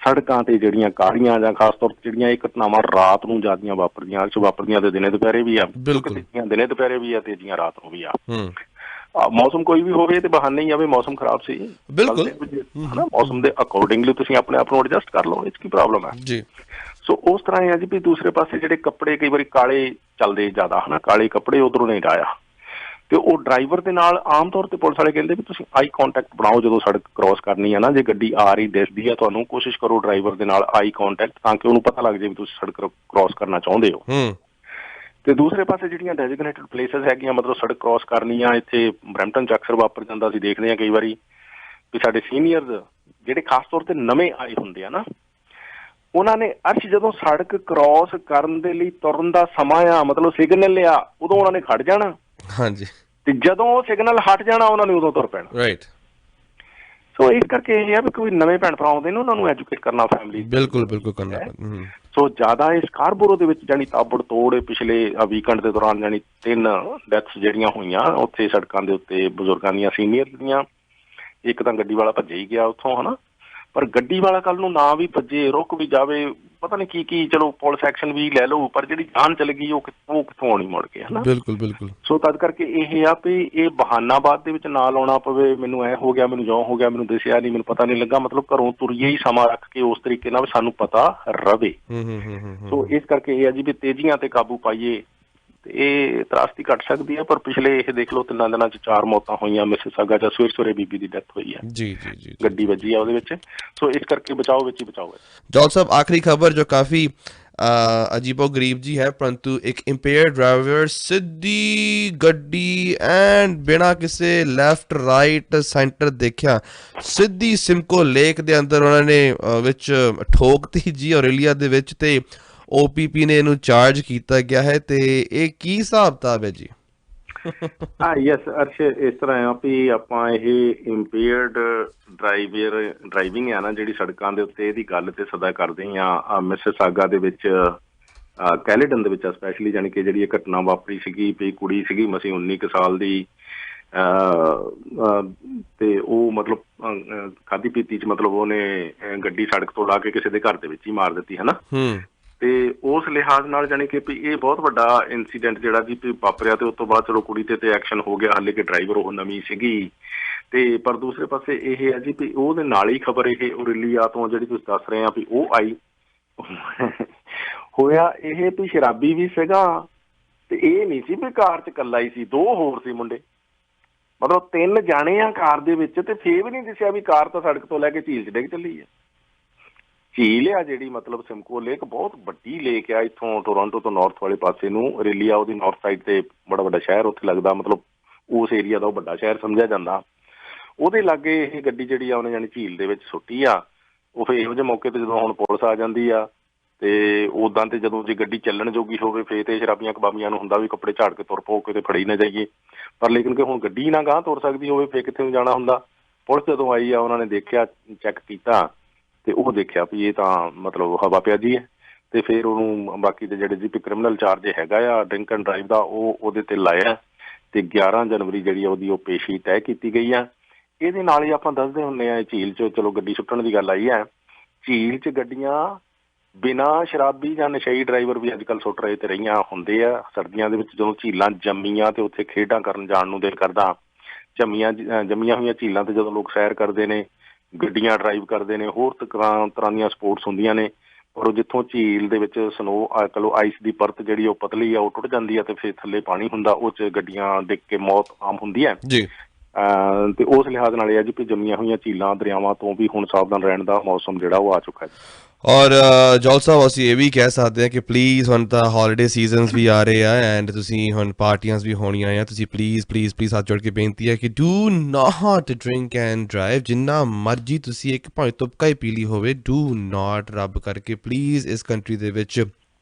ਸੜਕਾਂ ਤੇ ਜਿਹੜੀਆਂ ਕਾਹਲੀਆਂ ਜਾਂ ਖਾਸ ਤੌਰ ਤੇ ਜਿਹੜੀਆਂ ਇਹ ਘਟਨਾਵਾਂ ਰਾਤ ਨੂੰ ਜ਼ਿਆਦੀਆਂ ਵਾਪਰਦੀਆਂ ਤੇ ਦਿਨੇ ਦੁਪਹਿਰੇ ਵੀ ਆ, ਤੇਜ਼ੀਆਂ ਦਿਨੇ ਦੁਪਹਿਰੇ ਵੀ ਆ, ਤੇਜ਼ੀਆਂ ਰਾਤ ਨੂੰ ਵੀ ਆ। ਮੌਸਮ ਕੋਈ ਵੀ ਹੋਵੇ ਤੇ ਬਹਾਨੇ ਹੀ ਆ ਵੀ ਮੌਸਮ ਖਰਾਬ ਸੀ, ਬਿਲਕੁਲ ਹਨਾ, ਮੌਸਮ ਦੇ ਅਕੋਰਡਿੰਗਲੀ ਤੁਸੀਂ ਆਪਣੇ ਆਪ ਨੂੰ ਐਡਜਸਟ ਕਰ ਲਓ, ਇਹ 'ਚ ਕੀ ਪ੍ਰੋਬਲਮ ਹੈ ਜੀ। ਸੋ ਉਸ ਤਰ੍ਹਾਂ ਹੀ ਆ ਜੀ ਵੀ ਦੂਸਰੇ ਪਾਸੇ ਜਿਹੜੇ ਕੱਪੜੇ ਕਈ ਵਾਰੀ ਕਾਲੇ ਚੱਲਦੇ ਜ਼ਿਆਦਾ, ਹਨਾ, ਕਾਲੇ ਕੱਪੜੇ ਉਧਰੋਂ ਨਹੀਂ ਡਾਇਆ, ਤੇ ਉਹ ਡਰਾਈਵਰ ਦੇ ਨਾਲ ਆਮ ਤੌਰ ਤੇ ਪੁਲਿਸ ਵਾਲੇ ਕਹਿੰਦੇ ਵੀ ਤੁਸੀਂ ਆਈ ਕਾਂਟੈਕਟ ਬਣਾਓ ਜਦੋਂ ਸੜਕ ਕ੍ਰੋਸ ਕਰਨੀ ਹੈ ਨਾ। ਜੇ ਗੱਡੀ ਆ ਰਹੀ ਦਿਸਦੀ ਆ ਤੁਹਾਨੂੰ, ਕੋਸ਼ਿਸ਼ ਕਰੋ ਡਰਾਈਵਰ ਦੇ ਨਾਲ ਆਈ ਕਾਂਟੈਕਟ, ਤਾਂ ਕਿ ਉਹਨੂੰ ਪਤਾ ਲੱਗ ਜਾਵੇ ਵੀ ਤੁਸੀਂ ਸੜਕ ਕ੍ਰੋਸ ਕਰਨਾ ਚਾਹੁੰਦੇ ਹੋ। ਤੇ ਦੂਸਰੇ ਪਾਸੇ ਜਿਹੜੀਆਂ ਡੈਜ਼ਿਗਨੇਟਡ ਪਲੇਸਿਸ ਹੈਗੀਆਂ, ਮਤਲਬ ਸੜਕ ਕ੍ਰੋਸ ਕਰਨੀ ਆ, ਇੱਥੇ ਬਰੈਂਪਟਨ 'ਚ ਅਕਸਰ ਵਾਪਰ ਜਾਂਦਾ, ਅਸੀਂ ਦੇਖਦੇ ਹਾਂ ਕਈ ਵਾਰੀ ਵੀ ਸਾਡੇ ਸੀਨੀਅਰਸ ਜਿਹੜੇ ਖਾਸ ਤੌਰ ਤੇ ਨਵੇਂ ਆਏ ਹੁੰਦੇ ਆ ਨਾ, ਉਹਨਾਂ ਨੇ ਅਰਸ਼ ਜਦੋਂ ਸੜਕ ਕ੍ਰੋਸ ਕਰਨ ਦੇ ਲਈ ਤੁਰਨ ਦਾ ਸਮਾਂ ਆ, ਮਤਲਬ ਸਿਗਨਲ ਆ, ਉਦੋਂ ਉਹਨਾਂ ਨੇ ਖੜ ਜਾਣਾ, ਹਾਂਜੀ, ਤੇ ਜਦੋਂ ਉਹ ਸਿਗਨਲ ਹਟ ਜਾਣਾ ਉਹਨਾਂ ਨੇ ਉਦੋਂ ਤੁਰ ਪੈਣਾ, ਰਾਈਟ। ਸੋ ਇਸ ਕਰਕੇ ਇਹ ਆ ਵੀ ਕੋਈ ਨਵੇਂ ਭੈਣ ਭਰਾ ਆਉਂਦੇ ਨੇ, ਉਹਨਾਂ ਨੂੰ ਐਜੂਕੇਟ ਕਰਨਾ ਫੈਮਿਲੀ, ਬਿਲਕੁਲ ਕਰਨਾ। ਸੋ ਜ਼ਿਆਦਾ ਇਸ ਸਕਾਰਬੋਰੋ ਦੇ ਵਿੱਚ ਜਾਣੀ ਤਾਬੜ ਤੋੜ ਪਿਛਲੇ ਵੀਕਐਂਡ ਦੇ ਦੌਰਾਨ ਜਾਣੀ 3 ਡੈਥਸ ਜਿਹੜੀਆਂ ਹੋਈਆਂ ਉੱਥੇ ਸੜਕਾਂ ਦੇ ਉੱਤੇ ਬਜ਼ੁਰਗਾਂ ਦੀਆਂ, ਸੀਨੀਅਰ ਦੀਆਂ। ਇੱਕ ਤਾਂ ਗੱਡੀ ਵਾਲਾ ਭੱਜੇ ਹੀ ਗਿਆ ਉੱਥੋਂ, ਹਨਾ, ਪਰ ਗੱਡੀ ਵਾਲਾ ਕੱਲ ਨੂੰ ਨਾ ਵੀ ਭੱਜੇ, ਰੁਕ ਵੀ ਜਾਵੇ, ਪਤਾ ਨਹੀਂ ਕੀ ਚਲੋ ਪੁਲਿਸ ਐਕਸ਼ਨ ਵੀ ਲੈ ਲਓ, ਪਰ ਜਿਹੜੀ ਜਾਨ ਚਲ ਗਈ ਉਹ ਕਿੱਥੋਂ ਆਉਣੀ ਮੁੜ ਕੇ, ਹਨਾ। ਬਿਲਕੁਲ। ਸੋ ਤਦ ਕਰਕੇ ਇਹ ਆ ਵੀ ਇਹ ਬਹਾਨਾਬਾਦ ਦੇ ਵਿੱਚ ਨਾ ਲਾਉਣਾ ਪਵੇ, ਮੈਨੂੰ ਐ ਹੋ ਗਿਆ, ਮੈਨੂੰ ਜਿਉਂ ਹੋ ਗਿਆ, ਮੈਨੂੰ ਦਿਸਿਆ ਨਹੀਂ, ਮੈਨੂੰ ਪਤਾ ਨਹੀਂ ਲੱਗਾ, ਮਤਲਬ ਘਰੋਂ ਤੁਰੀਏ ਹੀ ਸਮਾਂ ਰੱਖ ਕੇ ਉਸ ਤਰੀਕੇ ਨਾਲ ਸਾਨੂੰ ਪਤਾ ਰਵੇ। ਸੋ ਇਸ ਕਰਕੇ ਇਹ ਆ ਜੀ ਵੀ ਤੇਜ਼ੀਆਂ ਤੇ ਕਾਬੂ ਪਾਈਏ, ਤੇ ਇਹ ਤਰਾਸਦੀ ਘਟ ਸਕਦੀ ਹੈ। ਪਰ ਪਿਛਲੇ ਇਹ ਦੇਖ ਲਓ 3 ਦਿਨਾਂ 'ਚ 4 ਮੌਤਾਂ ਹੋਈਆਂ, ਮਿਸਿਸਾਗਾ 'ਚ ਸਵੇਰੇ ਬੀਬੀ ਦੀ ਡੈਥ ਹੋਈ ਹੈ ਜੀ, ਗੱਡੀ ਵੱਜੀ ਆ ਉਹਦੇ ਵਿੱਚ। ਸੋ ਇਸ ਕਰਕੇ ਬਚਾਓ ਵਿੱਚ ਹੀ ਬਚਾਓ ਹੈ। ਜੌਲ ਸਾਹਿਬ, ਆਖਰੀ ਖਬਰ ਜੋ ਕਾਫੀ ਅਜੀਬੋ ਗਰੀਬ ਜੀ ਹੈ, ਪਰੰਤੂ ਇੱਕ ਇੰਪੇਅਰਡ ਡਰਾਈਵਰ ਸਿੱਧੀ ਗੱਡੀ ਐਂਡ ਬਿਨਾਂ ਕਿਸੇ ਲੈਫਟ ਰਾਈਟ ਸੈਂਟਰ ਦੇਖਿਆ ਸਿੱਧੀ ਸਿਮਕੋ ਲੇਕ ਦੇ ਅੰਦਰ ਉਹਨਾਂ ਨੇ ਵਿੱਚ ਠੋਕਤੀ ਜੀ, ਔਰੇਲੀਆ ਦੇ ਵਿੱਚ, ਤੇ OPP ਨੇ ਇਹਨੂੰ ਚਾਰਜ ਕੀਤਾ ਗਿਆ ਹੈ। ਤੇ ਇਹ ਕੀ ਹਿਸਾਬ ਕਿਤਾਬ ਹੈ ਜੀ? ਯੈਸ ਅਰਸ਼, ਇਸ ਤਰ੍ਹਾਂ ਆ ਵੀ ਆਪਾਂ ਇਹ ਇੰਪੇਅਰਡ ਡਰਾਈਵਿੰਗ ਆ ਨਾ ਜਿਹੜੀ ਸੜਕਾਂ ਦੇ ਉੱਤੇ, ਇਹਦੀ ਗੱਲ ਤੇ ਸਦਾ ਕਰਦੇ ਹੀ ਆ। ਮਿਸਿਸਾਗਾ ਦੇ ਵਿੱਚ ਕੈਲੇਡਨ ਦੇ ਵਿੱਚ ਸਪੈਸ਼ਲੀ ਜਾਣੀ ਕਿ ਜਿਹੜੀ ਇਹ ਘਟਨਾ ਵਾਪਰੀ ਸੀਗੀ ਵੀ ਕੁੜੀ ਸੀਗੀ ਮਸੀਂ 19 ਕੁ ਸਾਲ ਦੀ ਤੇ ਉਹ ਮਤਲਬ ਖਾਧੀ ਪੀਤੀ 'ਚ ਮਤਲਬ ਉਹਨੇ ਗੱਡੀ ਸੜਕ ਤੋਂ ਲਾ ਕੇ ਕਿਸੇ ਦੇ ਘਰ ਦੇ ਵਿੱਚ ਹੀ ਮਾਰ ਦਿੱਤੀ ਹੈ ਨਾ। ਤੇ ਉਸ ਲਿਹਾਜ਼ ਨਾਲ ਜਾਣੀ ਕਿ ਵੀ ਇਹ ਬਹੁਤ ਵੱਡਾ ਇੰਸੀਡੈਂਟ ਜਿਹੜਾ ਵੀ ਵਾਪਰਿਆ ਤੇ ਉਸ ਤੋਂ ਬਾਅਦ ਚਲੋ ਕੁੜੀ ਤੇ ਐਕਸ਼ਨ ਹੋ ਗਿਆ, ਹਾਲੇ ਕਿ ਡਰਾਈਵਰ ਉਹ ਨਵੀਂ ਸੀਗੀ। ਤੇ ਪਰ ਦੂਸਰੇ ਪਾਸੇ ਇਹ ਹੈ ਜੀ ਵੀ ਉਹਦੇ ਨਾਲ ਹੀ ਖਬਰ ਇਹ ਔਰੇਲੀਆ ਤੋਂ ਜਿਹੜੀ ਤੁਸੀਂ ਦੱਸ ਰਹੇ ਆ ਵੀ ਉਹ ਆਈ ਹੋਇਆ ਇਹ ਵੀ ਸ਼ਰਾਬੀ ਵੀ ਸੀਗਾ ਤੇ ਇਹ ਨਹੀਂ ਸੀ ਵੀ ਕਾਰ 'ਚ ਇਕੱਲਾ ਹੀ ਸੀ, 2 ਹੋਰ ਸੀ ਮੁੰਡੇ, ਮਤਲਬ 3 ਜਾਣੇ ਆ ਕਾਰ ਦੇ ਵਿੱਚ। ਤੇ ਫੇਰ ਵੀ ਨਹੀਂ ਦਿਸਿਆ ਵੀ ਕਾਰ ਤਾਂ ਸੜਕ ਤੋਂ ਲੈ ਕੇ ਝੀਲ 'ਚ ਡਿੱਗ ਚੱਲੀ ਹੈ। ਝੀਲ ਆ ਜਿਹੜੀ ਮਤਲਬ ਸਿਮਕੋ ਲੇਕ ਬਹੁਤ ਵੱਡੀ ਲੇਕ ਆ, ਇੱਥੋਂ ਟੋਰਾਂਟੋ ਤੋਂ ਨਾਰਥ ਵਾਲੇ ਪਾਸੇ ਨੂੰ। ਔਰੇਲੀਆ ਉਹਦੀ ਨਾਰਥ ਸਾਈਡ ਤੇ ਬੜਾ ਵੱਡਾ ਸ਼ਹਿਰ ਉੱਥੇ ਲੱਗਦਾ, ਮਤਲਬ ਉਸ ਏਰੀਆ ਦਾ ਉਹ ਵੱਡਾ ਸ਼ਹਿਰ ਸਮਝਿਆ ਜਾਂਦਾ। ਉਹਦੇ ਲਾਗੇ ਇਹ ਗੱਡੀ ਜਿਹੜੀ ਆ ਉਹਨੇ ਜਾਣੀ ਝੀਲ ਦੇ ਵਿੱਚ ਸੁੱਟੀ ਆ। ਉਹ ਫਿਰ ਇਹੋ ਜਿਹੇ ਮੌਕੇ ਤੇ ਜਦੋਂ ਹੁਣ ਪੁਲਿਸ ਆ ਜਾਂਦੀ ਆ ਤੇ ਉਦਾਂ ਤੇ ਜਦੋਂ ਜੇ ਗੱਡੀ ਚੱਲਣ ਜੋਗੀ ਹੋਵੇ ਫੇਰ ਤੇ ਸ਼ਰਾਬੀਆਂ ਕਬਾਬੀਆਂ ਨੂੰ ਹੁੰਦਾ ਵੀ ਕੱਪੜੇ ਝਾੜ ਕੇ ਤੁਰ ਪਓ ਕਿਤੇ ਫੜੀ ਨਾ ਜਾਈਏ, ਪਰ ਲੇਕਿਨ ਕਿ ਹੁਣ ਗੱਡੀ ਨਾ ਗਾਂਹ ਤੁਰ ਸਕਦੀ ਹੋਵੇ ਫੇਰ ਕਿੱਥੇ ਨੂੰ ਜਾਣਾ ਹੁੰਦਾ। ਪੁਲਿਸ ਜਦੋਂ ਆਈ ਆ ਉਹਨਾਂ ਨੇ ਦੇਖਿਆ, ਚੈੱਕ ਕੀਤਾ ਤੇ ਉਹ ਦੇਖਿਆ ਵੀ ਇਹ ਤਾਂ ਮਤਲਬ ਹਵਾ ਪਿਆਜੀ ਹੈ। ਤੇ ਫਿਰ ਉਹਨੂੰ ਬਾਕੀ ਦੇ ਜਿਹੜੇ ਜੀ ਕ੍ਰਿਮੀਨਲ ਚਾਰਜ ਹੈਗਾ ਆ ਡਰਿੰਕ ਐਂਡ ਡਰਾਈਵ ਦਾ ਉਹ ਉਹਦੇ ਤੇ ਲਾਇਆ ਤੇ 11 ਜਨਵਰੀ ਜਿਹੜੀ ਆ ਉਹਦੀ ਉਹ ਪੇਸ਼ੀ ਤੈਅ ਕੀਤੀ ਗਈ ਆ। ਇਹਦੇ ਨਾਲ ਹੀ ਆਪਾਂ ਦੱਸਦੇ ਹੁੰਦੇ ਆ ਝੀਲ 'ਚ ਚਲੋ ਗੱਡੀ ਸੁੱਟਣ ਦੀ ਗੱਲ ਆਈ ਹੈ, ਝੀਲ 'ਚ ਗੱਡੀਆਂ ਬਿਨਾਂ ਸ਼ਰਾਬੀ ਜਾਂ ਨਸ਼ਈ ਡਰਾਈਵਰ ਵੀ ਅੱਜ ਕੱਲ੍ਹ ਸੁੱਟ ਰਹੇ ਤੇ ਰਹੀਆਂ ਹੁੰਦੇ ਆ। ਸਰਦੀਆਂ ਦੇ ਵਿੱਚ ਜਦੋਂ ਝੀਲਾਂ ਜੰਮੀਆਂ ਤੇ ਉੱਥੇ ਖੇਡਾਂ ਕਰਨ ਜਾਣ ਨੂੰ ਦਿਲ ਕਰਦਾ। ਜੰਮੀਆਂ ਹੋਈਆਂ ਝੀਲਾਂ ਤੇ ਜਦੋਂ ਲੋਕ ਸੈਰ ਕਰਦੇ ਨੇ, ਗੱਡੀਆਂ ਡਰਾਈਵ ਕਰਦੇ ਨੇ, ਹੋਰ ਤਰ੍ਹਾਂ ਦੀਆਂ ਸਪੋਰਟਸ ਹੁੰਦੀਆਂ ਨੇ। ਪਰ ਉਹ ਜਿੱਥੋਂ ਝੀਲ ਦੇ ਵਿੱਚ ਸਨੋ ਚਲੋ ਆਈਸ ਦੀ ਪਰਤ ਜਿਹੜੀ ਉਹ ਪਤਲੀ ਆ ਉਹ ਟੁੱਟ ਜਾਂਦੀ ਆ ਤੇ ਫਿਰ ਥੱਲੇ ਪਾਣੀ ਹੁੰਦਾ, ਉਹ 'ਚ ਗੱਡੀਆਂ ਡਿੱਗ ਕੇ ਮੌਤ ਆਮ ਹੁੰਦੀ ਹੈ ਜੀ। ਤੇ ਉਸ ਲਿਹਾਜ਼ ਨਾਲ ਇਹ ਆ ਜੀ ਕਿ ਜੰਮੀਆਂ ਹੋਈਆਂ ਝੀਲਾਂ ਦਰਿਆਵਾਂ ਤੋਂ ਵੀ ਹੁਣ ਸਾਵਧਾਨ ਰਹਿਣ ਦਾ ਮੌਸਮ ਜਿਹੜਾ ਉਹ ਆ ਚੁੱਕਾ ਹੈ। ਔਰ ਜੌਲ ਸਾਹਿਬ ਅਸੀਂ ਇਹ ਵੀ ਕਹਿ ਸਕਦੇ ਹਾਂ ਕਿ ਪਲੀਜ਼ ਹੁਣ ਤਾਂ ਹੌਲੀਡੇ ਸੀਜ਼ਨਸ ਵੀ ਆ ਰਹੇ ਆ ਐਂਡ ਤੁਸੀਂ ਹੁਣ ਪਾਰਟੀਆਂ ਵੀ ਹੋਣੀਆਂ ਆ, ਤੁਸੀਂ ਪਲੀਜ਼ ਹੱਥ ਜੋੜ ਕੇ ਬੇਨਤੀ ਹੈ ਕਿ do not drink and drive. ਜਿੰਨਾ ਮਰਜੀ ਤੁਸੀਂ ਇੱਕ ਭਾਵੇਂ ਤੁਪਕਾ ਹੀ ਪੀ ਲਈ ਹੋਵੇ, ਡੂ ਨਾਟ ਰੱਬ ਕਰਕੇ ਪਲੀਜ਼। ਇਸ ਕੰਟਰੀ ਦੇ ਵਿੱਚ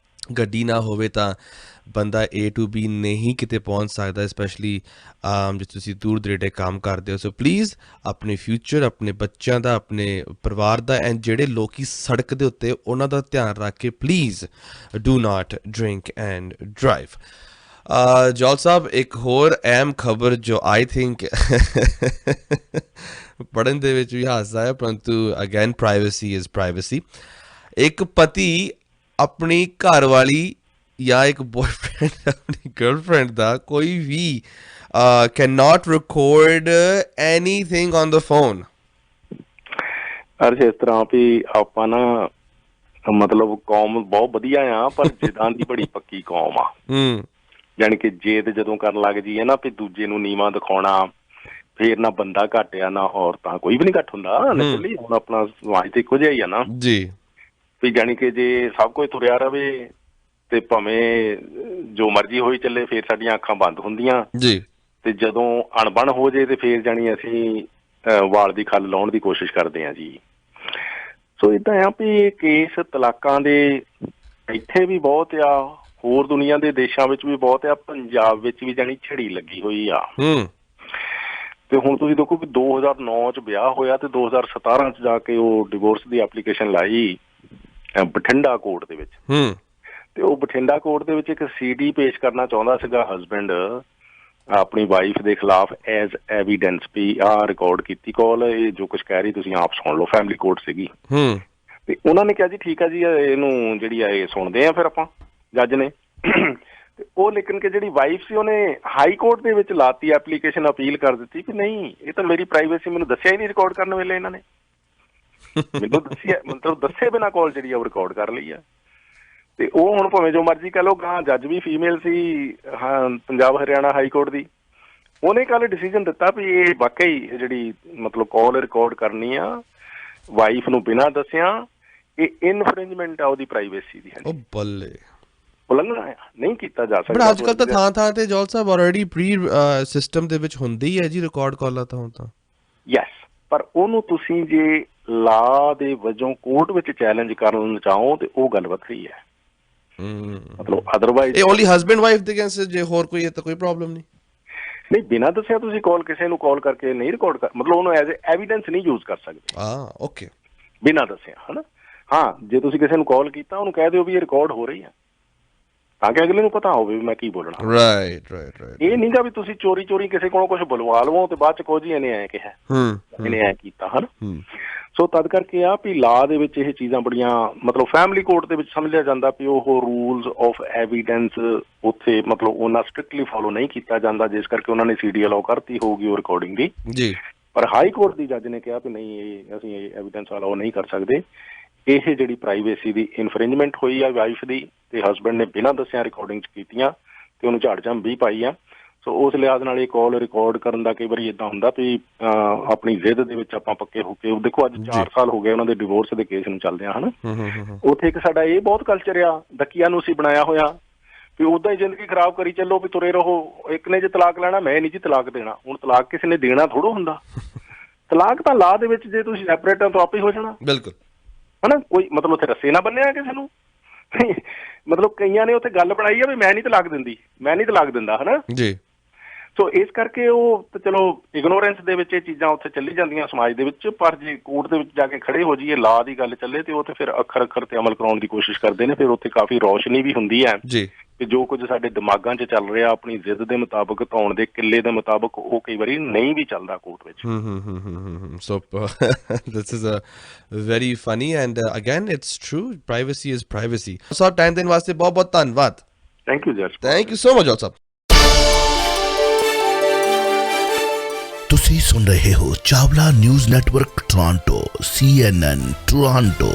ਗੱਡੀ ਨਾ ਹੋਵੇ ਤਾਂ ਬੰਦਾ A to B ਨਹੀਂ ਕਿਤੇ ਪਹੁੰਚ ਸਕਦਾ, ਸਪੈਸ਼ਲੀ ਜੇ ਤੁਸੀਂ ਦੂਰ ਦਰੇਡੇ ਕੰਮ ਕਰਦੇ ਹੋ। ਸੋ ਪਲੀਜ਼ ਆਪਣੇ ਫਿਊਚਰ, ਆਪਣੇ ਬੱਚਿਆਂ ਦਾ, ਆਪਣੇ ਪਰਿਵਾਰ ਦਾ ਐਂਡ ਜਿਹੜੇ ਲੋਕੀ ਸੜਕ ਦੇ ਉੱਤੇ ਉਹਨਾਂ ਦਾ ਧਿਆਨ ਰੱਖ ਕੇ please do not drink and drive. Jaul sahib ਇੱਕ ਹੋਰ ਅਹਿਮ ਖਬਰ ਜੋ ਆਈ ਥਿੰਕ ਪੜ੍ਹਨ ਦੇ ਵਿੱਚ ਵੀ ਹਾਸਾ ਹੈ, ਪਰੰਤੂ ਅਗੇਨ ਪ੍ਰਾਈਵੇਸੀ ਇਜ਼ ਪ੍ਰਾਈਵੇਸੀ। ਇੱਕ ਪਤੀ ਆਪਣੀ ਘਰ ਵਾਲੀ ਜਾਂ ਇੱਕ ਬॉयਫ੍ਰੈਂਡ ਆਪਣੀ ਗਰਲਫ੍ਰੈਂਡ ਦਾ ਕੋਈ ਵੀ can not record anything on the phone. Arsh ਇਸ ਤਰ੍ਹਾਂ ਵੀ ਆਪਾਂ ਨਾ ਮਤਲਬ ਕੌਮ ਬਹੁਤ ਵਧੀਆ ਆ ਪਰ ਜਿੱਦਾਂ ਦੀ ਬੜੀ ਪੱਕੀ ਕੌਮ ਆ। ਜਾਣੀ ਕਿ ਜੇ ਤੇ ਜਦੋਂ ਕਰਨ ਲੱਗ ਜਾਈਏ ਨਾ ਵੀ ਦੂਜੇ ਨੂੰ ਨੀਵਾਂ ਦਿਖਾਉਣਾ, ਫੇਰ ਨਾ ਬੰਦਾ ਘੱਟ ਆ ਨਾ ਔਰਤਾਂ, ਕੋਈ ਵੀ ਨੀ ਘੱਟ ਹੁੰਦਾ। ਹੁਣ ਆਪਣਾ ਸਮਾਜ ਤੇ ਇੱਕੋ ਜਿਹਾ ਹੀ ਆ ਨਾ ਜੀ ਵੀ ਜਾਣੀ ਕਿ ਜੇ ਸਭ ਕੁਝ ਤੁਰਿਆ ਰਵੇ ਤੇ ਭਾਵੇਂ ਜੋ ਮਰਜ਼ੀ ਹੋਈ ਚੱਲੇ ਫੇਰ ਸਾਡੀਆਂ ਅੱਖਾਂ ਬੰਦ ਹੁੰਦੀਆਂ ਜੀ। ਤੇ ਜਦੋਂ ਅਣਬਣ ਹੋ ਜੇ ਤੇ ਫੇਰ ਜਾਣੀ ਅਸੀਂ ਵਾਲ ਦੀ ਖੱਲ ਲਾਉਣ ਦੀ ਕੋਸ਼ਿਸ਼ ਕਰਦੇ ਹਾਂ ਜੀ। ਸੋ ਏਦਾਂ ਆ ਵੀ ਕੇਸ ਤਲਾਕਾਂ ਦੇ ਇੱਥੇ ਵੀ ਬਹੁਤ ਆ, ਹੋਰ ਦੁਨੀਆ ਦੇ ਦੇਸ਼ਾਂ ਵਿੱਚ ਵੀ ਬਹੁਤ ਆ, ਪੰਜਾਬ ਵਿੱਚ ਵੀ ਜਾਣੀ ਝੜੀ ਲੱਗੀ ਹੋਈ ਆ। ਤੇ ਹੁਣ ਤੁਸੀਂ ਦੇਖੋ ਵੀ 2009 'ਚ ਵਿਆਹ ਹੋਇਆ ਤੇ 2017 'ਚ ਜਾ ਕੇ ਉਹ ਡਿਵੋਰਸ ਦੀ ਐਪਲੀਕੇਸ਼ਨ ਲਾਈ ਬਠਿੰਡਾ ਕੋਰਟ ਦੇ ਵਿੱਚ। ਤੇ ਉਹ ਬਠਿੰਡਾ ਕੋਰਟ ਦੇ ਵਿੱਚ ਇੱਕ CD ਪੇਸ਼ ਕਰਨਾ ਚਾਹੁੰਦਾ ਸੀਗਾ ਹਸਬੈਂਡ ਆਪਣੀ ਵਾਈਫ ਦੇ ਖਿਲਾਫ ਐਜ਼ ਐਵੀਡੈਂਸ ਵੀ ਆਹ ਰਿਕਾਰਡ ਕੀਤੀ ਕਾਲ, ਇਹ ਜੋ ਕੁਛ ਕਹਿ ਰਹੀ ਤੁਸੀਂ ਆਪ ਸੁਣ ਲਓ। ਫੈਮਿਲੀ ਕੋਰਟ ਸੀਗੀ ਤੇ ਉਹਨਾਂ ਨੇ ਕਿਹਾ ਜੀ ਠੀਕ ਆ ਜੀ ਇਹਨੂੰ ਜਿਹੜੀ ਆ ਇਹ ਸੁਣਦੇ ਆ ਫਿਰ ਆਪਾਂ ਜੱਜ ਨੇ। ਤੇ ਉਹ ਲੇਕਿਨ ਕਿ ਜਿਹੜੀ ਵਾਈਫ ਸੀ ਉਹਨੇ ਹਾਈ ਕੋਰਟ ਦੇ ਵਿੱਚ ਲਾਤੀ ਐਪਲੀਕੇਸ਼ਨ, ਅਪੀਲ ਕਰ ਦਿੱਤੀ ਕਿ ਨਹੀਂ ਇਹ ਤਾਂ ਮੇਰੀ ਪ੍ਰਾਈਵੇਸੀ, ਮੈਨੂੰ ਦੱਸਿਆ ਹੀ ਨਹੀਂ ਰਿਕਾਰਡ ਕਰਨ ਵੇਲੇ ਇਹਨਾਂ ਨੇ, ਮੈਨੂੰ ਦੱਸਿਆ ਮਤਲਬ ਦੱਸੇ ਬਿਨਾਂ ਕਾਲ ਜਿਹੜੀ ਆ ਉਹ ਰਿਕਾਰਡ ਕਰ ਲਈ ਆ। ਤੇ ਉਹ ਹੁਣ ਭਾਵੇਂ ਜੋ ਮਰਜ਼ੀ ਕਹਿ ਲਓ, ਗਾਂ ਜੱਜ ਵੀ ਫੀਮੇਲ ਸੀ ਪੰਜਾਬ ਹਰਿਆਣਾ ਹਾਈ ਕੋਰਟ ਦੀ, ਉਹਨੇ ਕੱਲ੍ਹ ਡਿਸੀਜਨ ਦਿੱਤਾ ਵੀ ਇਹ ਵਾਕਈ ਜਿਹੜੀ ਮਤਲਬ ਕਾਲ ਰਿਕਾਰਡ ਕਰਨੀ ਆ ਵਾਈਫ ਨੂੰ ਬਿਨਾਂ ਦੱਸਿਆ, ਇਹ ਇਨਫ੍ਰਿੰਜਮੈਂਟ ਆ ਉਹਦੀ ਪ੍ਰਾਈਵੇਸੀ ਦੀ। ਉਹ ਬੱਲੇ ਉਲੰਘਣਾ ਆ, ਨਹੀਂ ਕੀਤਾ ਜਾ ਸਕਦਾ। ਪਰ ਅੱਜ ਕੱਲ੍ਹ ਤਾਂ ਥਾਂ ਤੇ ਜੌਲ ਸਾਹਿਬ ਆਲਰੇਡੀ ਪ੍ਰੀ ਸਿਸਟਮ ਦੇ ਵਿੱਚ ਹੁੰਦੀ ਹੈ ਜੀ ਰਿਕਾਰਡ ਕਾਲਾਂ ਤਾਂ ਹੁਣ ਤਾਂ। ਯੈਸ, ਪਰ ਉਹਨੂੰ ਤੁਸੀਂ ਜੇ ਲਾ ਦੇ ਵਜੋਂ ਕੋਰਟ ਵਿੱਚ ਚੈਲੰਜ ਕਰਨ ਚਾਹੋ ਤੇ ਉਹ ਗੱਲ ਵੱਖਰੀ ਹੈ। ਮਤਲਬ ਅਦਰਵਾਈਜ਼ ਓਨਲੀ ਹਸਬੈਂਡ ਵਾਈਫ ਦੇ ਅਗੇਂਸਟ, ਜੇ ਹੋਰ ਕੋਈ ਹੈ ਤਾਂ ਕੋਈ ਪ੍ਰੋਬਲਮ ਨਹੀਂ। ਨਹੀਂ, ਬਿਨਾਂ ਦੱਸਿਆ ਤੁਸੀਂ ਕਾਲ ਕਿਸੇ ਨੂੰ ਕਾਲ ਕਰਕੇ ਨਹੀਂ ਰਿਕਾਰਡ ਕਰ, ਮਤਲਬ ਉਹਨੂੰ ਐਜ਼ ਐਵੀਡੈਂਸ ਨਹੀਂ ਯੂਜ਼ ਕਰ ਸਕਦੇ। ਓਕੇ, ਬਿਨਾਂ ਦੱਸਿਆ, ਹਨਾ। ਹਾਂ, ਜੇ ਤੁਸੀਂ ਕਿਸੇ ਨੂੰ ਕਾਲ ਕੀਤਾ ਉਹਨੂੰ ਕਹਿ ਦਿਓ ਵੀ ਇਹ ਰਿਕਾਰਡ ਹੋ ਰਹੀ ਹੈ, ਤਾਂ ਕਿ ਅਗਲੇ ਨੂੰ ਪਤਾ ਹੋਵੇ ਵੀ ਮੈਂ ਕੀ ਬੋਲਣਾ। ਰਾਈਟ। ਇਹ ਨਹੀਂਗਾ ਵੀ ਤੁਸੀਂ ਚੋਰੀ ਚੋਰੀ ਕਿਸੇ ਕੋਲੋਂ ਕੁਝ ਬੁਲਵਾ ਲਵੋ ਤੇ ਬਾਅਦ ਚ ਕਹੋ ਜੀ ਇਹਨੇ ਐਂ ਕਿਹਾ, ਇਹਨੇ ਐਂ ਕੀਤਾ, ਹਨਾ। ਸੋ ਤਦ ਕਰਕੇ ਆ ਵੀ ਲਾ ਦੇ ਵਿੱਚ ਇਹ ਚੀਜ਼ਾਂ ਬੜੀਆਂ ਮਤਲਬ ਫੈਮਿਲੀ ਕੋਰਟ ਦੇ ਵਿੱਚ ਸਮਝ ਲਿਆ ਜਾਂਦਾ ਵੀ ਉਹ ਰੂਲਸ ਆਫ ਐਵੀਡੈਂਸ ਉੱਥੇ ਮਤਲਬ ਉਹਨਾਂ ਸਟ੍ਰਿਕਟਲੀ ਫੋਲੋ ਨਹੀਂ ਕੀਤਾ ਜਾਂਦਾ, ਜਿਸ ਕਰਕੇ ਉਹਨਾਂ ਨੇ ਸੀਡੀ ਅਲਾਓ ਕਰਤੀ ਹੋਊਗੀ ਉਹ ਰਿਕਾਰਡਿੰਗ ਦੀ ਜੀ। ਪਰ ਹਾਈ ਕੋਰਟ ਦੀ ਜੱਜ ਨੇ ਕਿਹਾ ਵੀ ਨਹੀਂ, ਇਹ ਅਸੀਂ ਇਹ ਐਵੀਡੈਂਸ ਅਲਾਓ ਨਹੀਂ ਕਰ ਸਕਦੇ। ਇਹ ਜਿਹੜੀ ਪ੍ਰਾਈਵੇਸੀ ਦੀ ਇਨਫਰਿੰਜਮੈਂਟ ਹੋਈ ਆ ਵਾਈਫ ਦੀ ਤੇ ਹਸਬੈਂਡ ਨੇ ਬਿਨਾਂ ਦੱਸਿਆ ਰਿਕਾਰਡਿੰਗ 'ਚ ਕੀਤੀਆਂ ਤੇ ਉਹਨੂੰ ਝਾੜ ਝੰਬ ਵੀ ਪਾਈ ਆ। ਸੋ ਉਸ ਲਿਹਾਜ਼ ਨਾਲ ਇਹ ਕਾਲ ਰਿਕਾਰਡ ਕਰਨ ਦਾ ਕਈ ਵਾਰੀ ਇੱਦਾਂ ਹੁੰਦਾ ਵੀ ਆਪਣੀ ਜ਼ਿੱਦ ਦੇ ਵਿੱਚ ਆਪਾਂ ਪੱਕੇ ਹੋ ਕੇ, ਦੇਖੋ ਅੱਜ 4 ਸਾਲ ਹੋ ਗਏ ਉਹਨਾਂ ਦੇ ਡਿਵੋਰਸ ਦੇ ਕੇਸ ਨੂੰ ਚੱਲਦੇ ਆ, ਹਨਾ। ਉੱਥੇ ਇੱਕ ਸਾਡਾ ਇਹ ਬਹੁਤ ਕਲਚਰ ਆ ਦਕੀਆ ਨੂੰ ਅਸੀਂ ਬਣਾਇਆ ਹੋਇਆ ਵੀ ਉੱਦਾਂ ਹੀ ਜ਼ਿੰਦਗੀ ਖਰਾਬ ਕਰੀ ਚੱਲੋ ਵੀ ਤੁਰੇ ਰਹੋ। ਇੱਕ ਨੇ ਜੇ ਤਲਾਕ ਲੈਣਾ, ਮੈਂ ਨਹੀਂ ਜੀ ਤਲਾਕ ਦੇਣਾ। ਹੁਣ ਤਲਾਕ ਕਿਸੇ ਨੇ ਦੇਣਾ ਥੋੜ੍ਹਾ ਹੁੰਦਾ, ਤਲਾਕ ਤਾਂ ਲਾ ਦੇ ਵਿੱਚ ਜੇ ਤੁਸੀਂ ਸੈਪਰੇਟ ਹੋ ਤਾਂ ਆਪੇ ਹੋ ਜਾਣਾ, ਬਿਲਕੁਲ, ਹਨਾ। ਕੋਈ ਮਤਲਬ ਉੱਥੇ ਰੱਸੇ ਨਾ ਬੰਨਿਆ ਕਿਸੇ ਨੂੰ। ਮਤਲਬ ਕਈਆਂ ਨੇ ਉੱਥੇ ਗੱਲ ਬਣਾਈ ਆ ਵੀ ਮੈਂ ਨਹੀਂ ਤਲਾਕ ਦਿੰਦੀ, ਮੈਂ ਨਹੀਂ ਤਲਾਕ ਦਿੰਦਾ, ਹਨਾ ਜੀ। ਸੋ ਇਸ ਕਰਕੇ ਉਹ ਤਾਂ ਚਲੋ ਇਗਨੋਰੈਂਸ ਦੇ ਵਿੱਚ ਇਹ ਚੀਜ਼ਾਂ ਉੱਥੇ ਚੱਲੀ ਜਾਂਦੀਆਂ ਸਮਾਜ ਦੇ ਵਿੱਚ। ਪਰ ਜੇ ਕੋਰਟ ਦੇ ਵਿੱਚ ਜਾ ਕੇ ਖੜੇ ਹੋ ਜਾਈਏ, ਲਾ ਦੀ ਗੱਲ ਚੱਲੇ, ਤੇ ਉਹ ਤੇ ਫਿਰ ਅੱਖਰ ਤੇ ਅਮਲ ਕਰਾਉਣ ਦੀ ਕੋਸ਼ਿਸ਼ ਕਰਦੇ ਨੇ। ਫਿਰ ਉੱਥੇ ਕਾਫੀ ਰੌਸ਼ਨੀ ਵੀ ਹੁੰਦੀ ਹੈ ਜੀ ਕਿ ਜੋ ਕੁਝ ਸਾਡੇ ਦਿਮਾਗਾਂ 'ਚ ਚੱਲ ਰਿਹਾ ਆਪਣੀ ਜ਼ਿੱਦ ਦੇ ਮੁਤਾਬਕ, ਧੌਣ ਦੇ ਕਿੱਲੇ ਦੇ ਮੁਤਾਬਕ, ਉਹ ਕਈ ਵਾਰੀ ਨਹੀਂ ਵੀ ਚੱਲਦਾ ਕੋਰਟ ਵਿੱਚ। ਸੋ this is a very funny and again it's true, privacy is privacy. So time ਦੇਣ ਵਾਸਤੇ ਬਹੁਤ ਬਹੁਤ ਧੰਨਵਾਦ। ਥੈਂਕ ਯੂ ਜੱਜ, ਥੈਂਕ ਯੂ ਸੋ ਮਚ ਜੱਜ ਸਾਹਿਬ। ਤੁਸੀਂ ਸੁਣ ਰਹੇ ਹੋ Chawla news network Toronto CNN Toronto.